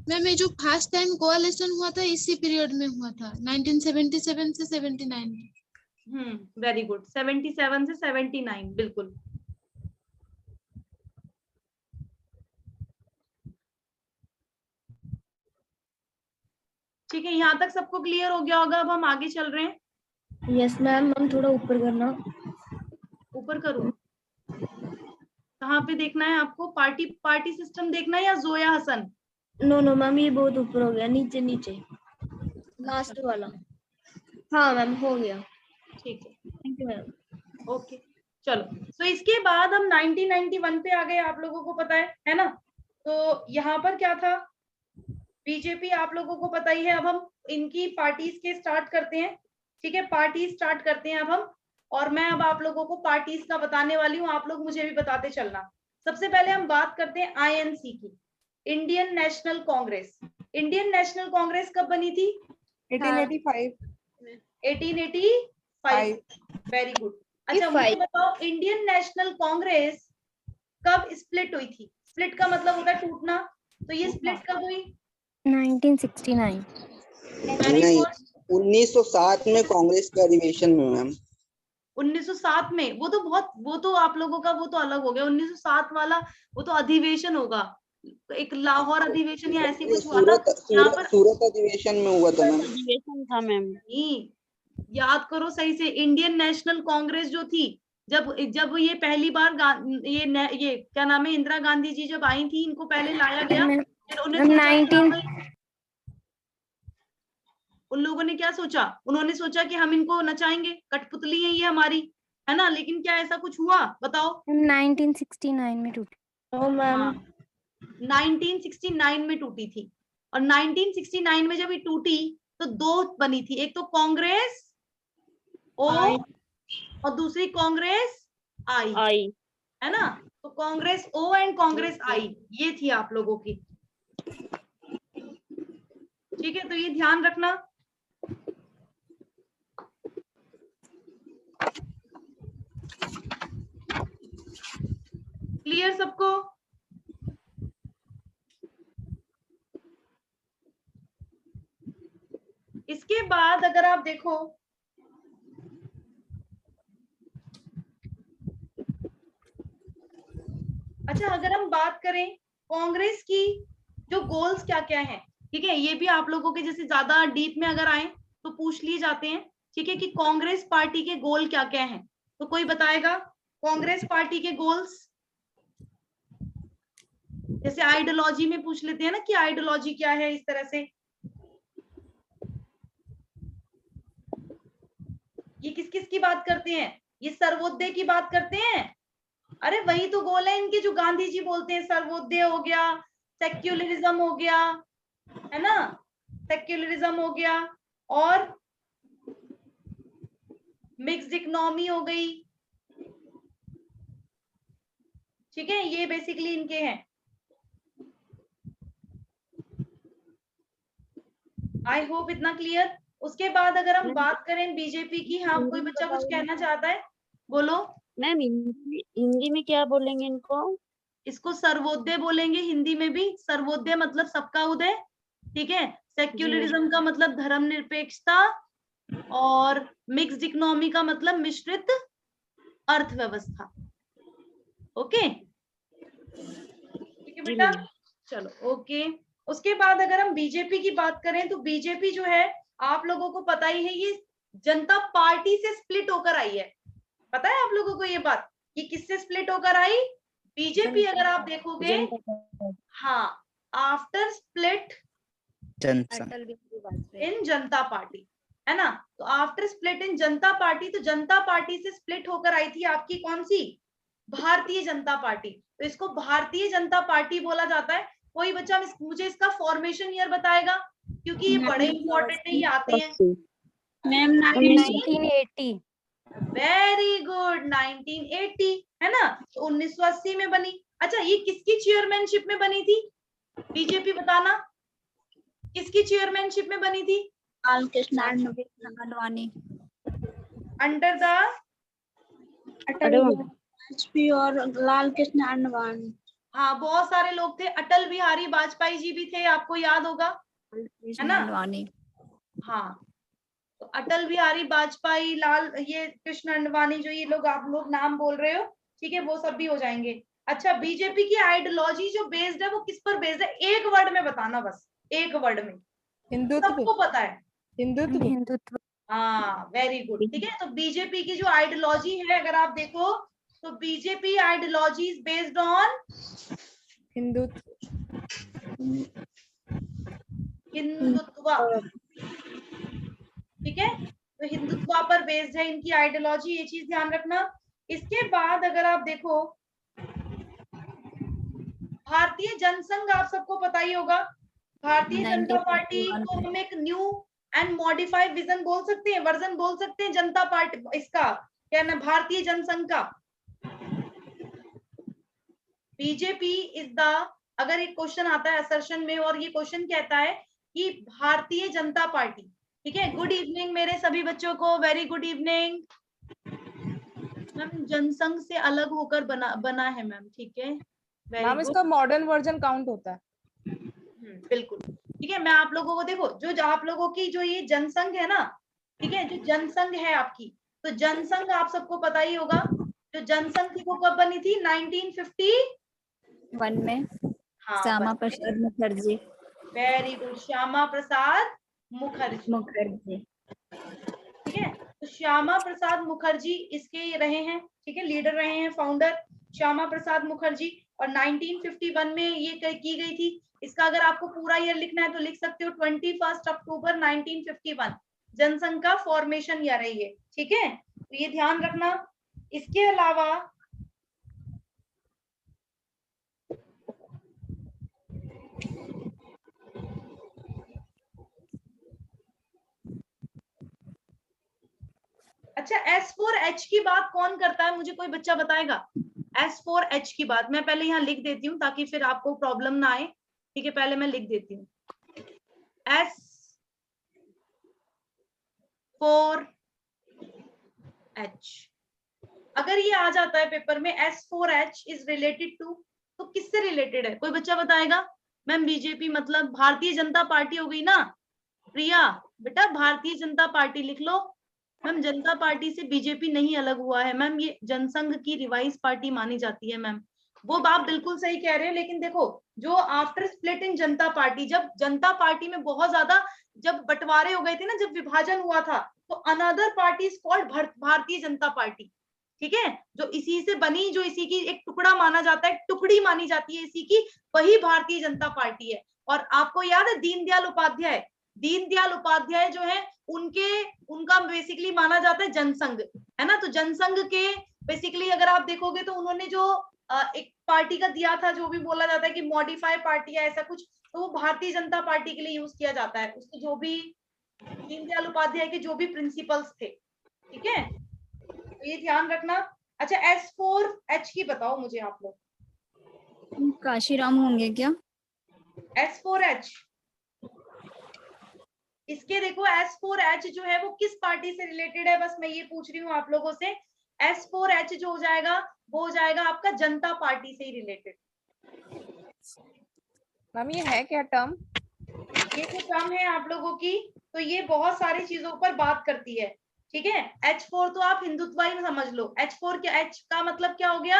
मैम ये जो फर्स्ट टाइम कोalition हुआ था इसी पीरियड में हुआ था 1977 से 79। वेरी गुड, 77 से 79, बिल्कुल। ठीक है, यहाँ तक सबको क्लियर हो गया होगा। अब हम आगे चल रहे हैं। यस मैम, हम थोड़ा ऊपर करना। ऊपर करो, कहाँ पे देखना है आपको, पार्टी सिस्टम देखना है या Zoya Hasan? No no ma'am, ये बहुत ऊपर हो गया, नीचे नीचे लास्ट वाला। हाँ मैम, हो गया। ठीक है, थैंक यू मैम। ओके। चलो, सो इसके बाद हम 1991 पे आ गए, आप लोगों को पता है ना। तो यहाँ पर क्या था, बीजेपी आप लोगों को पता ही है। अब हम इनकी पार्टीज के स्टार्ट करते हैं। ठीक है, पार्टी स्टार्ट करते हैं अब हम, और मैं अब आप लोगों को पार्टीज का बताने वाली हूँ, आप लोग मुझे भी बताते चलना। सबसे पहले हम बात करते हैं आईएनसी की, Indian national Congress. Indian national Congress कब बनी थी? 1885। 1885, वेरी गुड। अच्छा मुझे बताओ, इंडियन नेशनल कांग्रेस कब स्प्लिट हुई थी? स्प्लिट का मतलब होता है टूटना, तो ये स्प्लिट कब हुई? 1969। वेरी गुड, 1907 में कांग्रेस के अधिवेशन में मैम। 1907 में? वो तो आप लोगों का वो तो अलग हो गया। 1907 वाला वो तो अधिवेशन होगा, एक लाहौर अधिवेशन या ऐसी कुछ हुआ था यहाँ पर। सूरत अधिवेशन में हुआ था मैम। अधिवेशन था मैम। नहीं, याद करो सही से। इंडियन नेशनल कांग्रेस जो थी, जब ये पहली बार ये क्या नाम है, इंदिरा गांधी जी जब आई थी, इनको पहले लाया गया, फिर उन्हें सोचा उन लोगों ने क्या सोचा, उन्होंने सोचा कि हम इनको नचाएंगे, कठपुतली है ये हमारी, है ना। लेकिन क्या ऐसा कुछ हुआ, बताओ? 1969 में टूटी। हाँ, 1969 में टूटी थी। और 1969 में जब ये टूटी तो दो बनी थी, एक तो कांग्रेस ओ और दूसरी कांग्रेस आई, है ना। तो कांग्रेस ओ एंड कांग्रेस आई, ये थी आप लोगों की। ठीक है, तो ये ध्यान रखना। क्लियर सबको? इसके बाद अगर आप देखो, अच्छा अगर हम बात करें कांग्रेस की जो गोल्स क्या क्या हैं, ठीक है, ये भी आप लोगों के जैसे ज्यादा डीप में अगर आए तो पूछ लिए जाते हैं। ठीक है, कि कांग्रेस पार्टी के गोल क्या क्या हैं, तो कोई बताएगा कांग्रेस पार्टी के गोल्स? जैसे आइडियोलॉजी में पूछ लेते हैं ना कि आइडियोलॉजी क्या है, इस तरह से। ये किस किस की बात करते हैं? ये सर्वोदय की बात करते हैं। अरे वही तो गोल है इनके जो गांधी जी बोलते हैं, सर्वोदय हो गया, सेक्युलरिज्म हो गया, है ना, सेक्युलरिज्म हो गया, और मिक्स्ड इकोनॉमी हो गई। ठीक है, ये बेसिकली इनके हैं। आई होप इतना क्लियर। उसके बाद अगर हम बात करें बीजेपी की, हाँ कोई बच्चा कुछ कहना चाहता है, बोलो। मैम हिंदी में क्या बोलेंगे इनको? इसको सर्वोदय बोलेंगे हिंदी में भी। सर्वोदय मतलब सबका उदय, ठीक है। सेक्युलरिज्म का मतलब धर्मनिरपेक्षता, और मिक्स्ड इकोनॉमी का मतलब मिश्रित अर्थव्यवस्था। ओके, ठीक है बेटा, चलो ओके। उसके बाद अगर हम बीजेपी की बात करें तो बीजेपी जो है आप लोगों को पता ही है, ये जनता पार्टी से स्प्लिट होकर आई है। पता है आप लोगों को ये बात कि किससे स्प्लिट होकर आई? बीजेपी अगर आप देखोगे, हाँ, आफ्टर स्प्लिट जनसंघ अटल बिहारी वाजपेयी। इन जनता पार्टी, है ना? तो after split in Janata party, तो जनता पार्टी से स्प्लिट होकर आई थी आपकी कौन सी? भारतीय जनता पार्टी। तो इसको भारतीय जनता पार्टी बोला जाता है। कोई बच्चा मुझे इसका फॉर्मेशन ईयर बताएगा, क्योंकि ये बड़े इंपॉर्टेंट है, ये आते हैं। मैम 1980। वेरी गुड, 1980, है ना? तो 1980 में बनी। अच्छा, ये किसकी चेयरमैनशिप में बनी थी? बीजेपी बताना, किसकी चेयरमैनशिप में बनी थी? लाल कृष्ण आडवाणी। अंडर द अटल वाजपेयी और लाल कृष्ण आडवाणी। हाँ, बहुत सारे लोग थे, अटल बिहारी वाजपेयी जी भी थे, आपको याद होगा, है ना? हाँ, तो अटल बिहारी वाजपेयी, लाल, ये कृष्ण अंडवाणी, जो ये लोग आप लोग नाम बोल रहे हो, ठीक है, वो सब भी हो जाएंगे। अच्छा, बीजेपी की आइडियोलॉजी जो बेस्ड है वो किस पर बेस्ड है? एक वर्ड में बताना, बस एक वर्ड में, हिंदुत्व। सबको पता है। हिंदुत्व। हाँ, वेरी गुड, ठीक है। तो बीजेपी की जो आइडियोलॉजी है, अगर आप देखो, तो BJP ideology is based on Hindutva. Hindutva, ठीक है। तो हिंदुत्व पर बेस्ड है इनकी आइडियोलॉजी, ये चीज ध्यान रखना। इसके बाद अगर आप देखो, भारतीय जनसंघ आप सबको पता ही होगा। भारतीय जनता पार्टी को हम एक न्यू एंड मॉडिफाइड विजन बोल सकते हैं, वर्जन बोल सकते हैं जनता पार्टी, इसका क्या ना, भारतीय जनसंघ का। बीजेपी इज द, अगर एक क्वेश्चन आता है असर्शन में और ये क्वेश्चन कहता है कि भारतीय जनता पार्टी, ठीक है। गुड इवनिंग मेरे सभी बच्चों को, very good evening. Ma'am Jana Sangh से अलग होकर बना है मैम, ठीक है, वेरी मैम गुड। इसका मॉडर्न वर्जन काउंट होता है। बिल्कुल, ठीक है। मैं आप लोगों को देखो, जो आप लोगों की जो ये जनसंघ है ना, ठीक है, जो जनसंघ है आपकी, तो जनसंघ आप सबको पता ही होगा। जो जनसंघ थी वो कब बनी थी? 1951 में। हाँ, श्यामा प्रसाद मुखर्जी। वेरी गुड, श्यामा प्रसाद मुखर्जी, ठीक है। तो श्यामा प्रसाद मुखर्जी इसके रहे हैं, ठीक है, लीडर रहे हैं, फाउंडर श्यामा प्रसाद मुखर्जी। और 1951 में ये की गई थी। इसका अगर आपको पूरा ईयर लिखना है तो लिख सकते हो, 21 अक्टूबर 1951 जनसंघ का फॉर्मेशन ईयर है ये, ठीक है। तो ये ध्यान रखना। इसके अलावा अच्छा, S4H की बात कौन करता है? मुझे कोई बच्चा बताएगा S4H की बात? मैं पहले यहाँ लिख देती हूँ ताकि फिर आपको प्रॉब्लम ना आए, ठीक है। पहले मैं लिख देती हूँ S4H। अगर ये आ जाता है पेपर में S4H इज रिलेटेड टू, तो किससे रिलेटेड है? कोई बच्चा बताएगा? मैम बीजेपी मतलब भारतीय जनता पार्टी हो गई ना। प्रिया बेटा, भारतीय जनता पार्टी लिख लो। मैम जनता पार्टी से बीजेपी नहीं अलग हुआ है मैम, ये जनसंघ की रिवाइज पार्टी मानी जाती है मैम। वो बात बिल्कुल सही कह रहे हैं, लेकिन देखो, जो after split in Janata party, जब जनता पार्टी में बहुत ज्यादा जब बंटवारे हो गए थे ना, जब विभाजन हुआ था, तो another party is called Bharatiya Janata party, ठीक है। जो इसी से बनी, जो इसी की एक टुकड़ा माना जाता है, टुकड़ी मानी जाती है इसी की, वही भारतीय जनता पार्टी है। और आपको याद है दीनदयाल उपाध्याय जो है, उनका बेसिकली माना जाता है जनसंघ, है ना। तो जनसंघ के बेसिकली अगर आप देखोगे तो उन्होंने जो एक पार्टी का दिया था, जो भी बोला जाता है कि मॉडिफाइड पार्टी है ऐसा कुछ, तो वो भारतीय जनता पार्टी के लिए यूज किया जाता है। उसके जो भी दीनदयाल उपाध्याय के जो भी प्रिंसिपल्स थे, ठीक है, तो ये ध्यान रखना। अच्छा, S4H की बताओ मुझे आप लोग। काशीराम होंगे क्या? S4H, इसके देखो S4H जो है वो किस पार्टी से रिलेटेड है, बस मैं ये पूछ रही हूँ आप लोगों से। S4H जो हो जाएगा वो हो जाएगा आपका जनता पार्टी से ही रिलेटेड। मैम ये है क्या टर्म? ये जो टर्म है आप लोगों की, तो ये बहुत सारी चीजों पर बात करती है, ठीक है। H4 तो आप हिंदुत्व ही समझ लो। H4 क्या, H का मतलब क्या हो गया?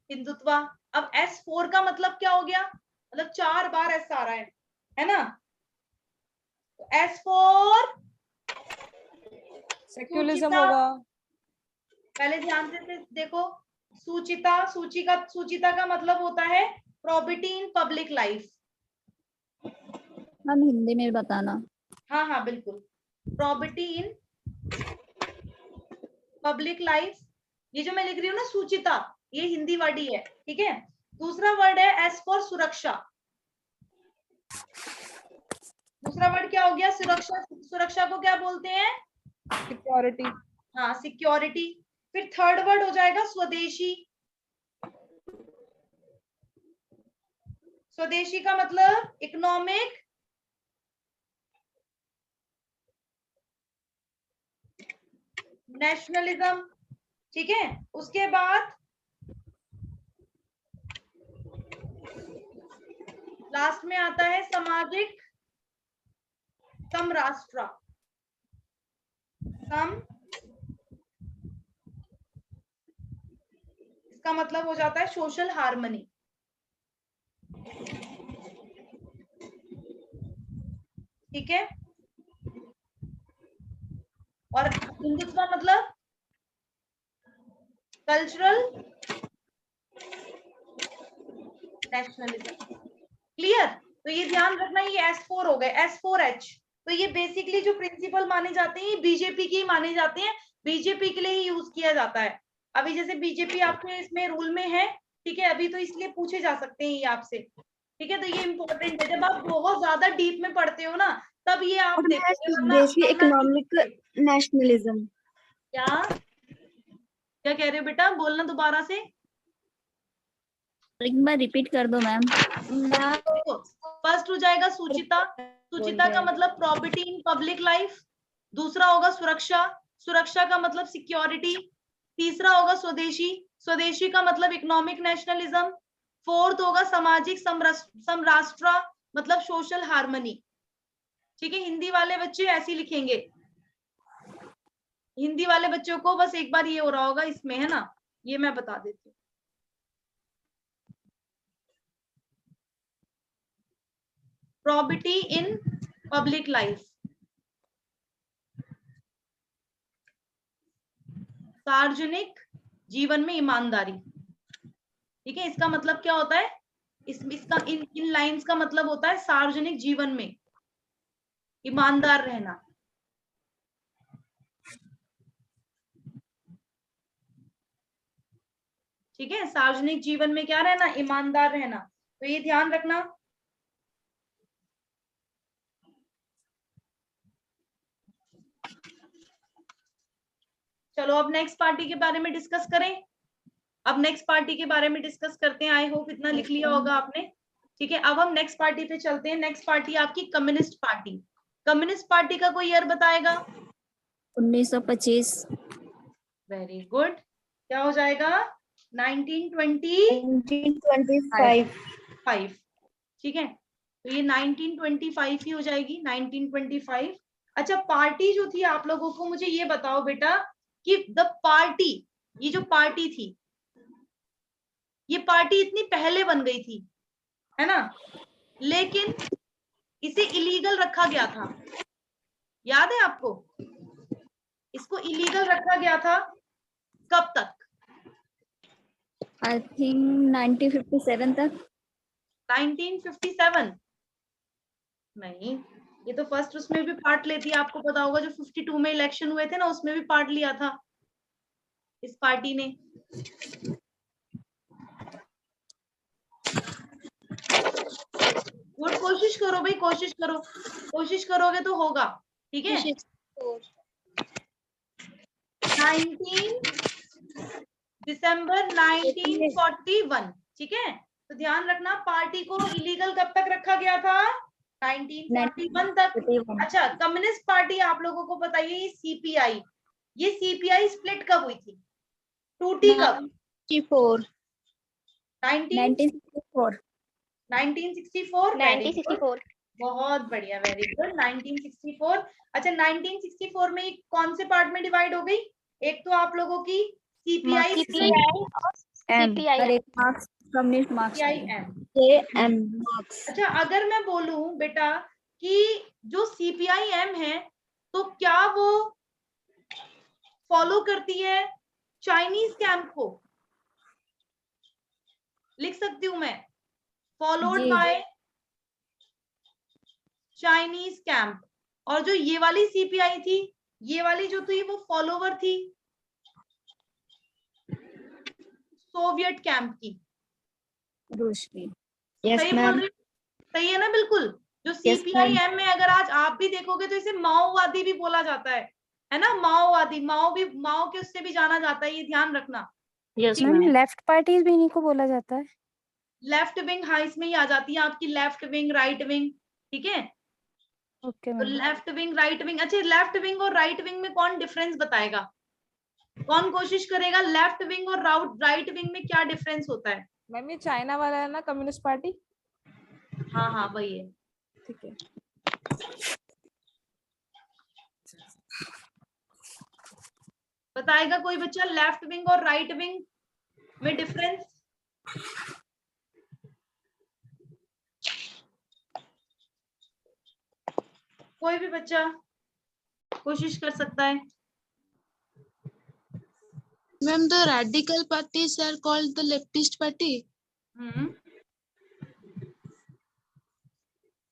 हिंदुत्व। अब S4 का मतलब क्या हो गया? मतलब 4 बार S आ रहा है ना। तो S4 सेक्युलरिज्म होगा। पहले ध्यान से देखो, सूचिता का मतलब होता है property in public life. Ma'am Hindi में बताना। हाँ हाँ बिल्कुल, प्रॉपर्टी इन पब्लिक लाइफ। ये जो मैं लिख रही हूँ ना सूचिता, ये हिंदी वर्ड ही है, ठीक है। दूसरा वर्ड है एस फॉर सुरक्षा। दूसरा वर्ड क्या हो गया? सुरक्षा। सुरक्षा को क्या बोलते हैं? सिक्योरिटी। हाँ सिक्योरिटी। फिर थर्ड वर्ड हो जाएगा स्वदेशी। स्वदेशी का मतलब इकोनॉमिक नेशनलिज्म, ठीक है। उसके बाद लास्ट में आता है सामाजिक समराष्ट्र। इसका मतलब हो जाता है सोशल हार्मनी, ठीक है। और हिंदुत्व मतलब कल्चरल नेशनलिज्म। क्लियर? तो ये ध्यान रखना, ये S4 हो गए, S4H। तो ये बेसिकली जो प्रिंसिपल माने जाते हैं, ये बीजेपी के ही माने जाते हैं, बीजेपी के लिए ही यूज किया जाता है। अभी जैसे बीजेपी आपके इसमें रूल में है, ठीक है, अभी तो इसलिए पूछे जा सकते हैं ये आपसे, ठीक है। तो ये इंपॉर्टेंट है, जब आप बहुत ज्यादा डीप में पढ़ते हो ना, तब ये आप देखोगे, वरना इकोनॉमिक नेशनलिज्म। क्या कह रहे हो बेटा? बोलना दोबारा से। एक बार रिपीट कर दो मैम। देखो, फर्स्ट हो जाएगा सूचिता। सूचिता का मतलब प्रॉपर्टी इन पब्लिक लाइफ। दूसरा होगा सुरक्षा। सुरक्षा का मतलब सिक्योरिटी। तीसरा होगा स्वदेशी। स्वदेशी का मतलब इकोनॉमिक नेशनलिज्म। फोर्थ होगा सामाजिक समराष्ट्र, मतलब सोशल हार्मनी, ठीक है। हिंदी वाले बच्चे ऐसे ही लिखेंगे। हिंदी वाले बच्चों को बस एक बार ये हो रहा होगा इसमें, है ना, ये मैं बता देती हूँ। प्रॉपर्टी इन पब्लिक लाइफ, सार्वजनिक जीवन में ईमानदारी, ठीक है। इसका मतलब क्या होता है? इसका इन लाइंस का मतलब होता है सार्वजनिक जीवन में ईमानदार रहना, ठीक है। सार्वजनिक जीवन में क्या रहना? ईमानदार रहना। तो ये ध्यान रखना। चलो अब नेक्स्ट पार्टी के बारे में डिस्कस करें। अब नेक्स्ट पार्टी के बारे में डिस्कस करते हैं। आई होप इतना लिख लिया होगा आपने, ठीक है। अब हम नेक्स्ट पार्टी पे चलते हैं। नेक्स्ट पार्टी आपकी कम्युनिस्ट पार्टी। कम्युनिस्ट पार्टी का कोई ईयर बताएगा? 1925। Very good. क्या हो जाएगा? 1925, ठीक है। तो ये 1925 ही हो जाएगी, 1925। अच्छा, पार्टी जो थी, आप लोगों को मुझे ये बताओ बेटा कि द पार्टी, ये जो पार्टी थी, ये पार्टी इतनी पहले बन गई थी, है ना, लेकिन इसे इलीगल रखा गया था। याद है आपको? इसको इलीगल रखा गया था कब तक? आई थिंक 1957 तक। 1957 नहीं, ये तो फर्स्ट उसमें भी पार्ट लेती है। आपको पता होगा जो 52 में इलेक्शन हुए थे ना, उसमें भी पार्ट लिया था इस पार्टी ने। गुड, कोशिश करो भाई, कोशिश करो, कोशिश करोगे तो होगा, ठीक है। 19 दिसंबर 1941, ठीक है। तो ध्यान रखना, पार्टी को इलीगल कब तक रखा गया था? 1941 तक। अच्छा, कम्युनिस्ट पार्टी आप लोगों को बताइए, सीपीआई, ये सीपीआई स्प्लिट कब हुई थी? टूटी कब? 1964। 1964। बहुत बढ़िया, वेरी गुड, 1964। अच्छा, 1964 में कौन से पार्ट में डिवाइड हो गई? एक तो आप लोगों की सीपीआई कम्युनिस्ट मार्क्स। अच्छा, अगर मैं बोलूं बेटा कि जो सीपीआई एम है, तो क्या वो फॉलो करती है चाइनीज कैंप को लिख सकती हूं मैं, फॉलोड जी। By Chinese camp. और जो ये वाली सीपीआई थी, ये वाली जो थी वो फॉलोवर थी सोवियत कैंप की। रूस की। यस सही बोल मैम। रही हूँ? सही है ना? बिल्कुल। जो Yes, सीपीआईएम में अगर आज आप भी देखोगे तो इसे माओवादी भी बोला जाता है ना? माओवादी, माओ के उससे भी जाना जाता है, ये ध्यान रखना। Yes ma'am ma'am. Left parties भी इन्हीं को बोला जाता है। लेफ्ट विंग, हाँ इसमें ही आ जाती है आपकी लेफ्ट विंग, राइट विंग, ठीक है? ओके तो ma'am. Left wing, right wing. अच्छा, लेफ्ट विंग और राइट विंग में कौन डिफरेंस बताएगा? कौन कोशिश करेगा? लेफ्ट विंग और राइट विंग में क्या डिफरेंस होता है? मैम ये चाइना वाला है ना, कम्युनिस्ट पार्टी? हाँ हाँ वही है। ठीक है। बताएगा कोई बच्चा लेफ्ट विंग और राइट विंग में डिफरेंस? कोई भी बच्चा कोशिश कर सकता है। Ma'am, the radical parties are called the leftist party.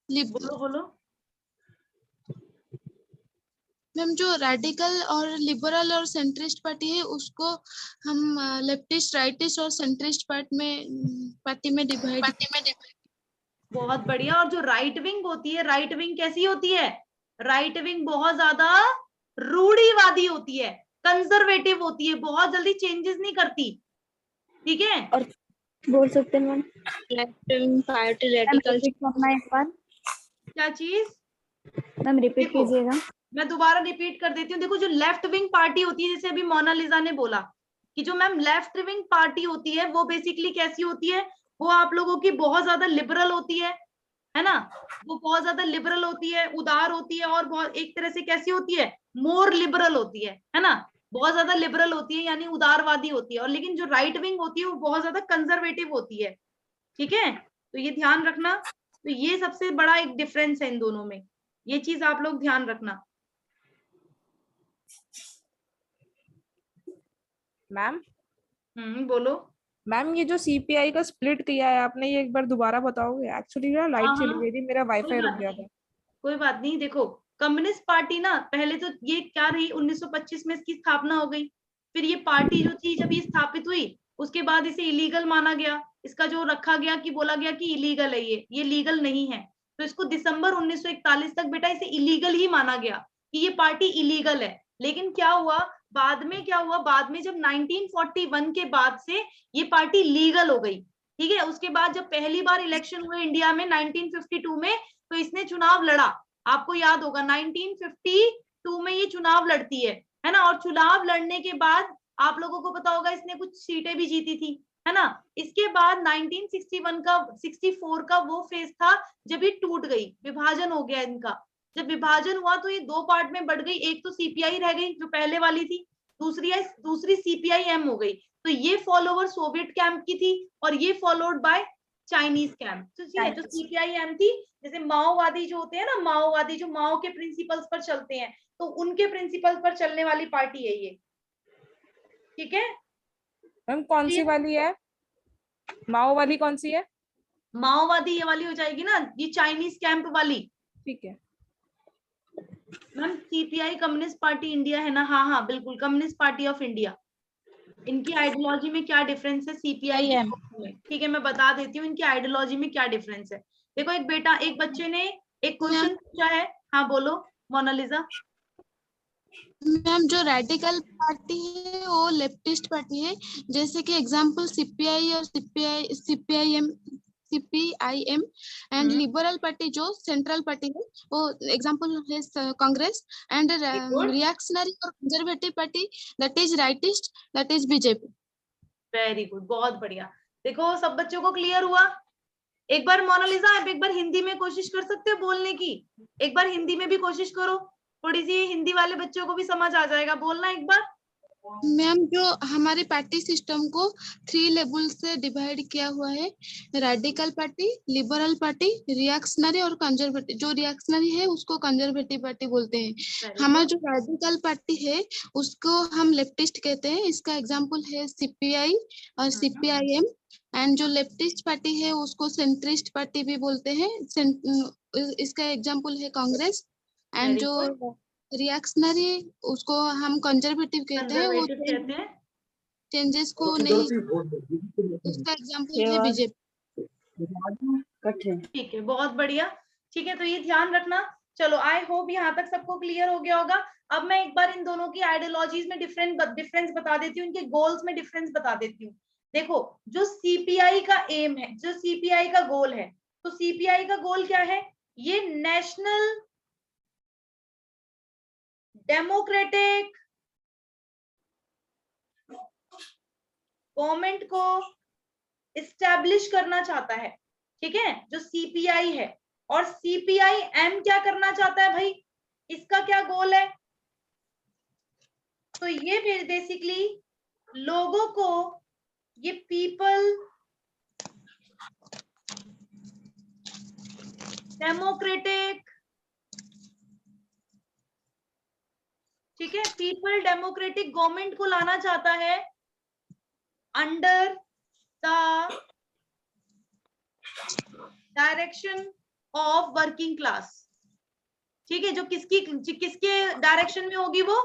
बोलो बोलो। मैम जो रेडिकल और लिबरल और सेंट्रिस्ट पार्टी है उसको हम लेफ्टिस्ट, राइटिस्ट और सेंट्रिस्ट पार्टी में डिवाइड। बहुत बढ़िया। और जो राइट विंग होती है, राइट विंग कैसी होती है? राइट विंग बहुत ज्यादा रूढ़िवादी होती है, कंजर्वेटिव होती है, बहुत जल्दी चेंजेस नहीं करती, ठीक है? और बोल सकते हैं ma'am, left wing party radical. Repeat करना एक बार। क्या चीज? मैम रिपीट देखो, कीजिएगा। मैं दोबारा रिपीट कर देती हूँ। देखो, जो लेफ्ट विंग पार्टी होती है, जैसे अभी मोनालिसा ने बोला कि जो मैम लेफ्ट विंग पार्टी होती है वो बेसिकली कैसी होती है? वो आप लोगों की बहुत ज्यादा लिबरल होती है ना? वो बहुत ज्यादा लिबरल होती है, उदार होती है, और बहुत एक तरह से कैसी होती है? मोर लिबरल होती है ना? बहुत ज्यादा लिबरल होती है यानी उदारवादी होती है। और लेकिन जो राइट विंग होती है वो बहुत ज्यादा कंजर्वेटिव होती है, ठीक है? तो ये ध्यान रखना। तो ये सबसे बड़ा एक डिफरेंस है इन दोनों में, ये चीज आप लोग ध्यान रखना। मैम बोलो। मैम ये जो सीपीआई का स्प्लिट किया है आपने, ये एक बार दोबारा बताओगे? एक्चुअली ना लाइट हाँ चली हाँ, गई थी, मेरा कोई वाईफाई रुक बात गया नहीं, था। कोई बात नहीं। देखो, कम्युनिस्ट पार्टी ना पहले तो ये क्या रही, 1925 में इसकी स्थापना हो गई। फिर ये पार्टी जो थी जब ये स्थापित हुई उसके बाद इसे इलीगल माना गया। इसका जो रखा गया कि बोला गया कि इलीगल है, ये लीगल नहीं है। तो इसको दिसंबर 1941 तक बेटा इसे इलीगल ही माना गया कि ये पार्टी इलीगल है। लेकिन क्या हुआ बाद में, बाद में जब 1941 के बाद से ये पार्टी लीगल हो गई, ठीक है? उसके बाद जब पहली बार इलेक्शन हुए इंडिया में 1952 में, तो इसने चुनाव लड़ा। आपको याद होगा 1952 में ये चुनाव लड़ती है ना? और चुनाव लड़ने के बाद आप लोगों को पता होगा इसने कुछ सीटें भी जीती थी, है ना? इसके बाद 1961 का 64 का वो फेज था जब ये टूट गई, विभाजन हो गया इनका। जब विभाजन हुआ तो ये दो पार्ट में बढ़ गई, एक तो सीपीआई रह गई जो पहले वाली थी, दूसरी सीपीआईएम हो गई। तो ये फॉलोवर सोवियत कैंप की थी और ये फॉलोड बाय चाइनीज कैंप। तो जो सीपीआईएम थी, जैसे माओवादी जो होते हैं ना, माओवादी जो माओ के प्रिंसिपल्स पर चलते हैं, तो उनके प्रिंसिपल पर चलने वाली पार्टी है ये, ठीक है? मैम कौन सी वाली है? माओ वाली कौन सी है? माओवादी ये वाली हो जाएगी ना, ये चाइनीज कैंप वाली। ठीक है ma'am CPI communist party India है ना? हाँ हाँ बिल्कुल, कम्युनिस्ट पार्टी ऑफ इंडिया। इनकी आइडियोलॉजी में क्या डिफरेंस है सीपीआईएम में? ठीक है, मैं बता देती हूँ इनकी आइडियोलॉजी में क्या डिफरेंस है। देखो, एक बच्चे ने एक क्वेश्चन पूछा है। हाँ बोलो मोनालिसा। मैम जो रेडिकल पार्टी है वो लेफ्टिस्ट पार्टी है, जैसे कि एग्जांपल सीपीआई और सीपीआईएम एंड लिबरल पार्टी जो सेंट्रल पार्टी है वो एग्जांपल है कांग्रेस, एंड रिएक्शनरी और conservative party that is rightist, that is BJP. Very good, बहुत बढ़िया। देखो सब बच्चों को क्लियर हुआ? एक बार मोनालिसा आप एक बार हिंदी में कोशिश कर सकते हो बोलने की? एक बार हिंदी में भी कोशिश करो, थोड़ी सी हिंदी वाले बच्चों को भी समझ आ जाएगा। बोलना एक बार। मैम जो हमारे पार्टी सिस्टम को 3 लेवल से डिवाइड किया हुआ है, radical party, liberal party, reactionary और कंजर्वेटिव। जो रिएक्शनरी है उसको कंजर्वेटिव पार्टी बोलते हैं। हमारा जो रेडिकल पार्टी है उसको हम लेफ्टिस्ट कहते हैं। इसका एग्जांपल है सीपीआई और सीपीआईएम। एंड जो लेफ्टिस्ट पार्टी है उसको सेंट्रिस्ट पार्टी भी बोलते हैं। इसका एग्जांपल है कांग्रेस। एंड Very जो good. रिएक्शनरी उसको हम कंजर्वेटिव कहते हैं। वो कंजर्वेटिव कहते हैं। चेंजेस को नहीं, उसका एग्जांपल है बीजेपी। ठीक है, बहुत बढ़िया। ठीक है, तो ये ध्यान रखना। चलो, आई होप यहाँ तक सबको क्लियर हो गया होगा। अब मैं एक बार इन दोनों की आइडियोलॉजीज में डिफरेंस बता देती हूँ, इनके गोल्स में डिफरेंस बता देती हूँ। देखो, जो सीपीआई का एम है, जो सीपीआई का गोल है, तो सीपीआई का गोल क्या है? ये नेशनल डेमोक्रेटिक गवर्नमेंट को इस्टेब्लिश करना चाहता है। ठीक है, जो सीपीआई है। और सीपीआई एम क्या करना चाहता है भाई? इसका क्या गोल है? तो ये बेसिकली लोगों को, ये पीपल डेमोक्रेटिक, ठीक है, पीपल डेमोक्रेटिक गवर्नमेंट को लाना चाहता है under the direction of working class. ठीक है, जो किसके डायरेक्शन में होगी? वो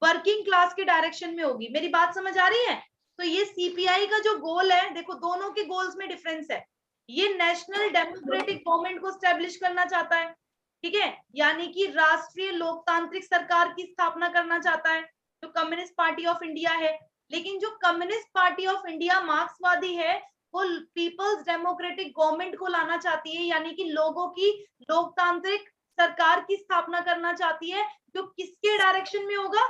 वर्किंग क्लास के डायरेक्शन में होगी। मेरी बात समझ आ रही है? तो ये सीपीआई का जो गोल है, देखो दोनों के गोल्स में डिफरेंस है। ये नेशनल डेमोक्रेटिक गवर्नमेंट को स्टैब्लिश करना चाहता है, ठीक है, यानी कि राष्ट्रीय लोकतांत्रिक सरकार की स्थापना करना चाहता है, जो कम्युनिस्ट पार्टी ऑफ इंडिया है। लेकिन जो कम्युनिस्ट पार्टी ऑफ इंडिया मार्क्सवादी है, वो पीपल्स डेमोक्रेटिक गवर्नमेंट को लाना चाहती है, यानी कि लोगों की लोकतांत्रिक सरकार की स्थापना करना चाहती है, जो किसके डायरेक्शन में होगा?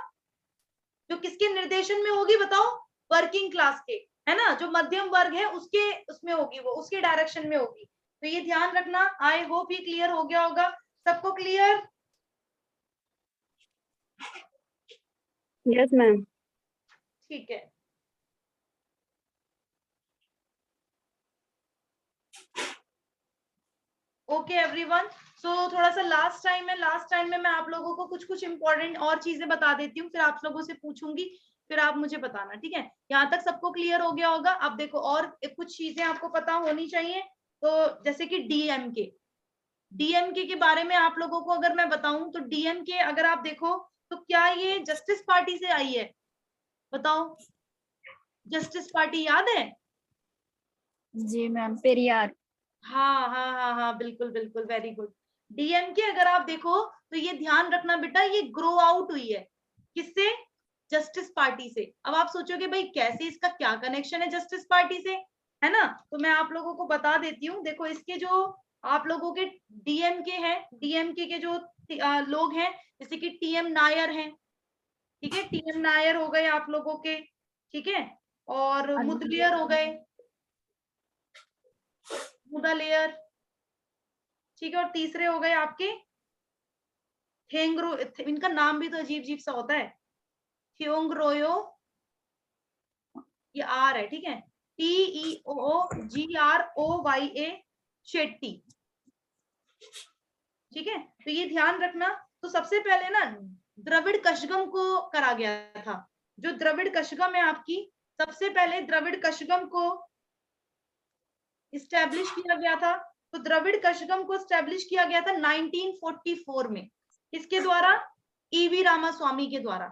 जो किसके निर्देशन में होगी बताओ? वर्किंग क्लास के, है ना, जो मध्यम वर्ग है उसके उसमें होगी, वो उसके डायरेक्शन में होगी। तो ये ध्यान रखना। आई होप ये क्लियर हो गया होगा सबको। क्लियर? Yes ma'am. ठीक है, ओके एवरीवन। सो थोड़ा सा लास्ट टाइम है, लास्ट टाइम में मैं आप लोगों को कुछ इंपॉर्टेंट और चीजें बता देती हूँ, फिर आप लोगों से पूछूंगी, फिर आप मुझे बताना। ठीक है, यहाँ तक सबको क्लियर हो गया होगा। अब देखो, और कुछ चीजें आपको पता होनी चाहिए। तो जैसे कि डीएमके के बारे में आप लोगों को अगर मैं बताऊं, तो डीएमके अगर आप देखो, तो क्या ये जस्टिस पार्टी से आई है? बताओ, जस्टिस पार्टी याद है? जी मैम, पेरियार। हाँ हाँ हाँ हाँ, बिल्कुल बिल्कुल, वेरी गुड। डीएमके अगर आप देखो, तो ये ध्यान रखना बेटा, ये ग्रो आउट हुई है किससे? जस्टिस पार्टी से। अब आप सोचोगे भाई कैसे, इसका क्या कनेक्शन है जस्टिस पार्टी से, है ना? तो मैं आप लोगों को बता देती हूँ। देखो, इसके जो आप लोगों के डीएमके हैं, डीएमके के जो लोग हैं, जैसे कि टीएम नायर हैं, ठीक है, टीएम नायर हो गए आप लोगों के, ठीक है, और मुदलियर हो गए, मुदलियर, ठीक है, और तीसरे हो गए आपके थेंगरो। इनका नाम भी तो अजीब अजीब सा होता है, थियोंगरोयो, ये आर है, ठीक है, TEOGROYA शेट्टी, ठीक है। तो ये ध्यान रखना। तो सबसे पहले ना द्रविड़ कशगम को करा गया था। जो द्रविड़ कशगम है आपकी, सबसे पहले द्रविड़ कशगम को इस्टेब्लिश किया गया था। तो द्रविड़ कशगम को इस्टेब्लिश किया गया था 1944 में। किसके द्वारा? ईवी रामास्वामी के द्वारा,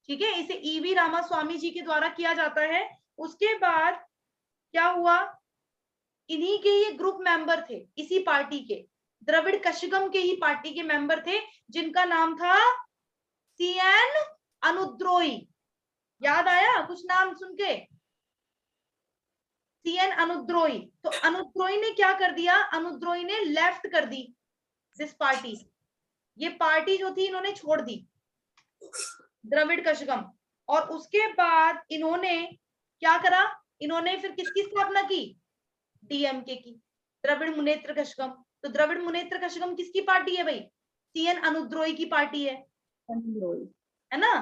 ठीक है, इसे ईवी रामास्वामी जी के द्वारा किया जाता है। उसके बाद क्या हुआ? इन्हीं के ये ग्रुप मेंबर थे, इसी पार्टी के, द्रविड़ कशगम के ही पार्टी के मेंबर थे, जिनका नाम था CN अनुद्रोही। याद आया कुछ नाम सुन के? CN अनुद्रोही। तो अनुद्रोही ने क्या कर दिया? अनुद्रोही ने लेफ्ट कर दी दिस पार्टी। ये पार्टी जो थी इन्होंने छोड़ दी, द्रविड़ कशगम। और उसके बाद इन्होंने क्या करा? इन्होंने फिर किसकी स्थापना की? डीएमके की, द्रविड़ मुनेत्र कशगम। तो द्रविड़ मुनेत्र कशगम किसकी पार्टी है भाई? CN अनुद्रोही की पार्टी है ना?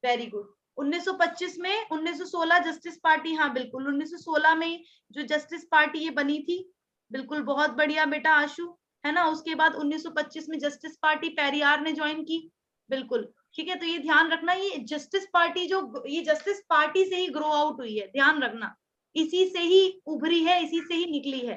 Very good. 1925 में 1916 जस्टिस पार्टी, हाँ बिल्कुल 1916 में जो जस्टिस पार्टी ये बनी थी, बिल्कुल बहुत बढ़िया बेटा आशु, है ना। उसके बाद 1925 में जस्टिस पार्टी पेरियार ने ज्वाइन की, बिल्कुल ठीक है। तो ये ध्यान रखना, ये जस्टिस पार्टी जो ये जस्टिस पार्टी से ही ग्रो आउट हुई है, ध्यान रखना, इसी से ही उभरी है, इसी से ही निकली है,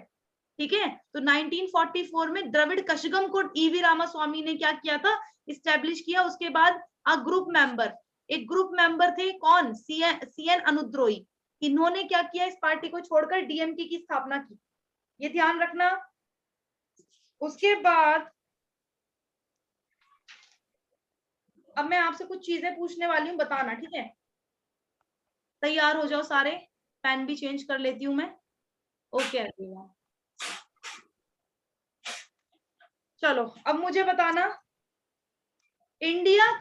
ठीक है। तो 1944 में द्रविड़ कशगम को ईवी रामास्वामी ने क्या किया था, इस्टेब्लिश किया। उसके बाद अ ग्रुप मेंबर, एक ग्रुप मेंबर थे कौन, सीएन अनुद्रोही, इन्होंने क्या किया, इस पार्टी को छोड़कर डीएमके की स्थापना की, ये ध्यान रखना। उसके बाद अब मैं आपसे कुछ चीजें पूछने वाली हूँ, बताना, ठीक है। तैयार हो जाओ सारे, पेन भी चेंज कर लेती हूँ मैं। ओके चलो, अब मुझे बताना, इंडिया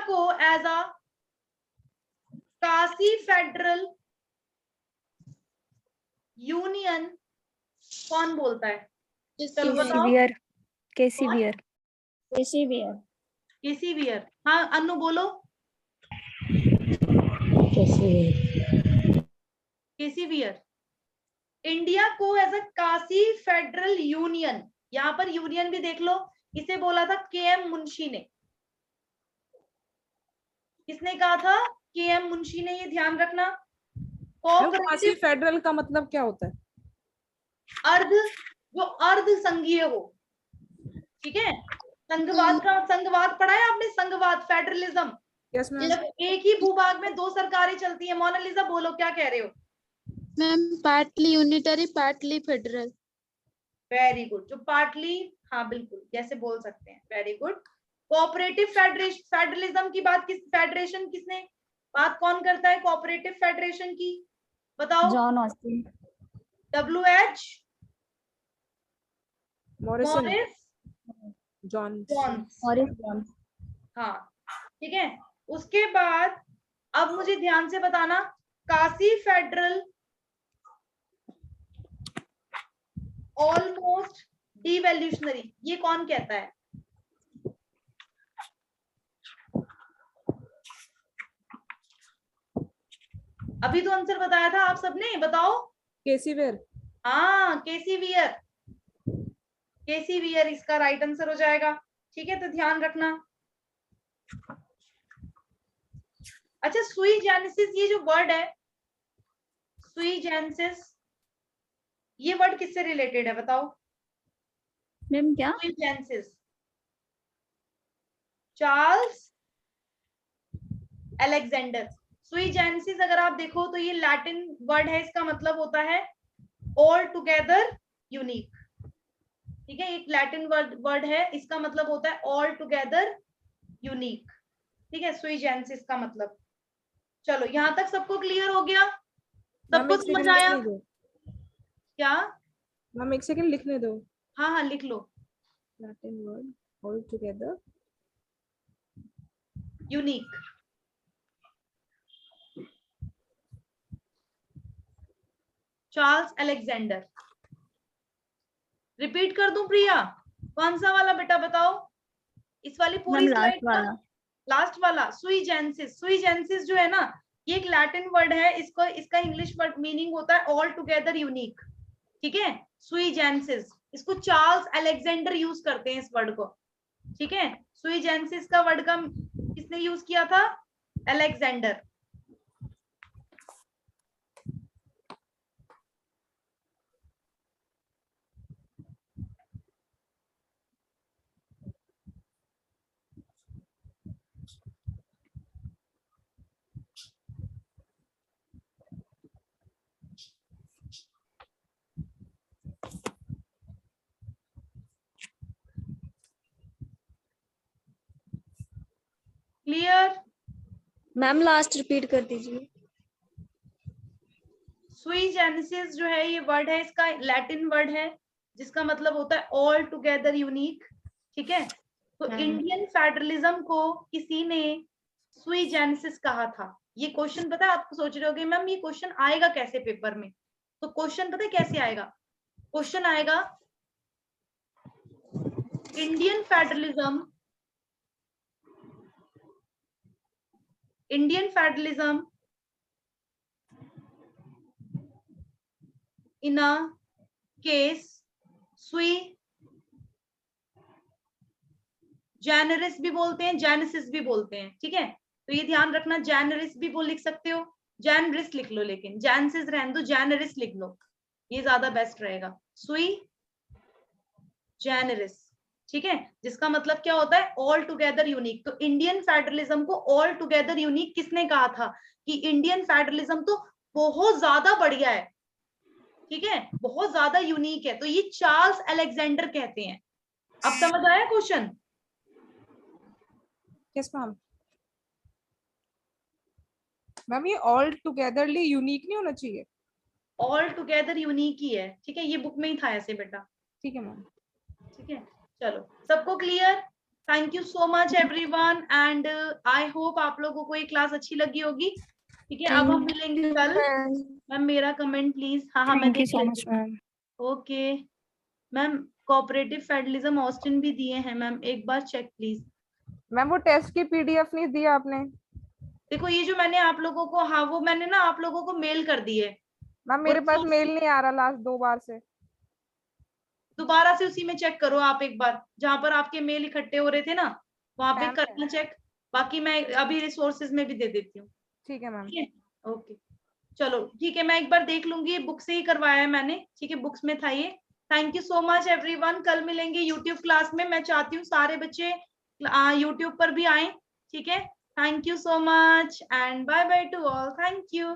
को as a quasi federal union कौन बोलता है, चलो बताओ। केसीवीयर केसी वियर, हाँ अनु बोलो। KC Wheare. इंडिया को as a quasi federal union, यहाँ पर यूनियन भी देख लो, इसे बोला था केएम मुंशी ने। किसने कहा था, केएम मुंशी ने, ये ध्यान रखना। काशी कोऑपरेटिव फेडरल का मतलब क्या होता है? अर्ध, जो अर्ध संघीय हो, ठीक है। संघवाद का, संघवाद पढ़ा है आपने, संघवाद, फेडरलिज्म, यस मैम। जब एक ही भूभाग में दो सरकारें चलती है। मोनालिसा बोलो क्या कह रहे हो। Ma'am partly unitary partly federal. Very good, जो पार्टली, हाँ बिल्कुल जैसे बोल सकते हैं, वेरी गुड। कोऑपरेटिव फेडरलिज्म की बात फेडरेशन किसने, बात कौन करता है कोऑपरेटिव फेडरेशन की, बताओ। John Austin WH Morrison, Morris John Jones, Morris Jones हाँ ठीक है। उसके बाद अब मुझे ध्यान से बताना, काशी फेडरल ऑलमोस्ट डिवोल्यूशनरी, ये कौन कहता है, अभी तो आंसर बताया था आप सबने, बताओ। केसीवेयर। हाँ केसी वियर, केसी वियर इसका राइट आंसर हो जाएगा, ठीक है। तो ध्यान रखना। अच्छा, सुई जेनेसिस, ये जो वर्ड है सुई जेनेसिस, ये वर्ड किससे रिलेटेड है, बताओ। मैम क्या? सुई जेनेसिस, चार्ल्स अलेक्जेंडर। सुई जेनेसिस अगर आप देखो तो ये लैटिन वर्ड है, इसका मतलब होता है ऑल टुगेदर यूनिक, ठीक है। एक लैटिन वर्ड है, इसका मतलब होता है ऑल टुगेदर यूनिक, ठीक है, सुई जेनेसिस का मतलब। चलो यहाँ तक सबको क्लियर हो गया, सबको समझ आया क्या? मैम एक सेकंड लिखने दो। हाँ हाँ लिख लो, Latin word all together unique. Charles Alexander. Repeat कर दूं प्रिया, कौन सा वाला बेटा बताओ, इस वाली पूरी मैम लास्ट स्लाइड का वाला। लास्ट वाला, सुई जेनेसिस। सुई जेनेसिस जो है ना, ये एक लैटिन वर्ड है, इसको, इसका इंग्लिश वर्ड मीनिंग होता है ऑल टुगेदर यूनिक, ठीक है। सुई जेनेसिस, इसको चार्ल्स अलेक्जेंडर यूज करते हैं इस वर्ड को, ठीक है। सुई जेनेसिस का वर्ड का किसने यूज किया था, Alexander. Clear? Ma'am last repeat कर दीजिए। सुई जेनेसिस जो है ये वर्ड है, इसका लैटिन वर्ड है, जिसका मतलब होता है ऑल टुगेदर यूनिक, ठीक है। तो इंडियन फेडरलिज्म को किसी ने सुई जेनेसिस कहा था। ये क्वेश्चन पता है आपको, सोच रहे होगे मैम ये क्वेश्चन आएगा कैसे पेपर में, तो क्वेश्चन पता है कैसे आएगा, क्वेश्चन आएगा Indian federalism Indian federalism in a case sui generis भी बोलते हैं, genesis भी बोलते हैं, ठीक है। तो ये ध्यान रखना, generis भी बोल लिख सकते हो, generis लिख लो, लेकिन genesis रहने दो, generis लिख लो, ये ज्यादा बेस्ट रहेगा। sui generis, ठीक है, जिसका मतलब क्या होता है, ऑल टुगेदर यूनिक। तो इंडियन फेडरलिज्म को ऑल टुगेदर यूनिक किसने कहा था कि इंडियन फेडरलिज्म तो बहुत ज्यादा बढ़िया है, ठीक है, बहुत ज्यादा यूनिक है, तो ये चार्ल्स अलेक्जेंडर कहते हैं। अब समझ आया क्वेश्चन? Yes ma'am. मैम ये ऑल टुगेदरली यूनिक नहीं होना चाहिए? ऑल टुगेदर यूनिक ही है, ठीक है, ये बुक में ही था ऐसे बेटा, ठीक है मैम। ठीक है। चलो सबको clear? Thank you so much everyone, and I hope आप लोगों को ये क्लास अच्छी लगी होगी, ठीक है। अब हम मिलेंगे कल। मैम मेरा कमेंट प्लीज। हाँ मैं थैंक यू देख सो लेती मच हूँ। Ma'am. Okay ma'am, cooperative federalism Austin भी दिए हैं मैम, एक बार चेक प्लीज। मैम वो टेस्ट की पीडीएफ नहीं दी आपने? देखो ये जो मैंने आप लोगों को, हाँ वो मैंने ना आप लोगों को मेल कर दी है। मैम मेरे पास मेल नहीं आ रहा लास्ट 2 बार से। दोबारा से उसी में चेक करो आप एक बार, जहां पर आपके मेल इकट्ठे हो रहे थे ना, वहां पे स्पैम करना चेक। बाकी मैं अभी रिसोर्सेज में भी दे देती हूँ, ठीक है मैम। ठीक है। ओके चलो ठीक है, मैं एक बार देख लूंगी, बुक से ही करवाया है मैंने, ठीक है, बुक्स में था ये। Thank you so much everyone, कल मिलेंगे यूट्यूब क्लास में। मैं चाहती हूँ सारे बच्चे यूट्यूब पर भी आए, ठीक है। Thank you so much and bye bye to all, thank you.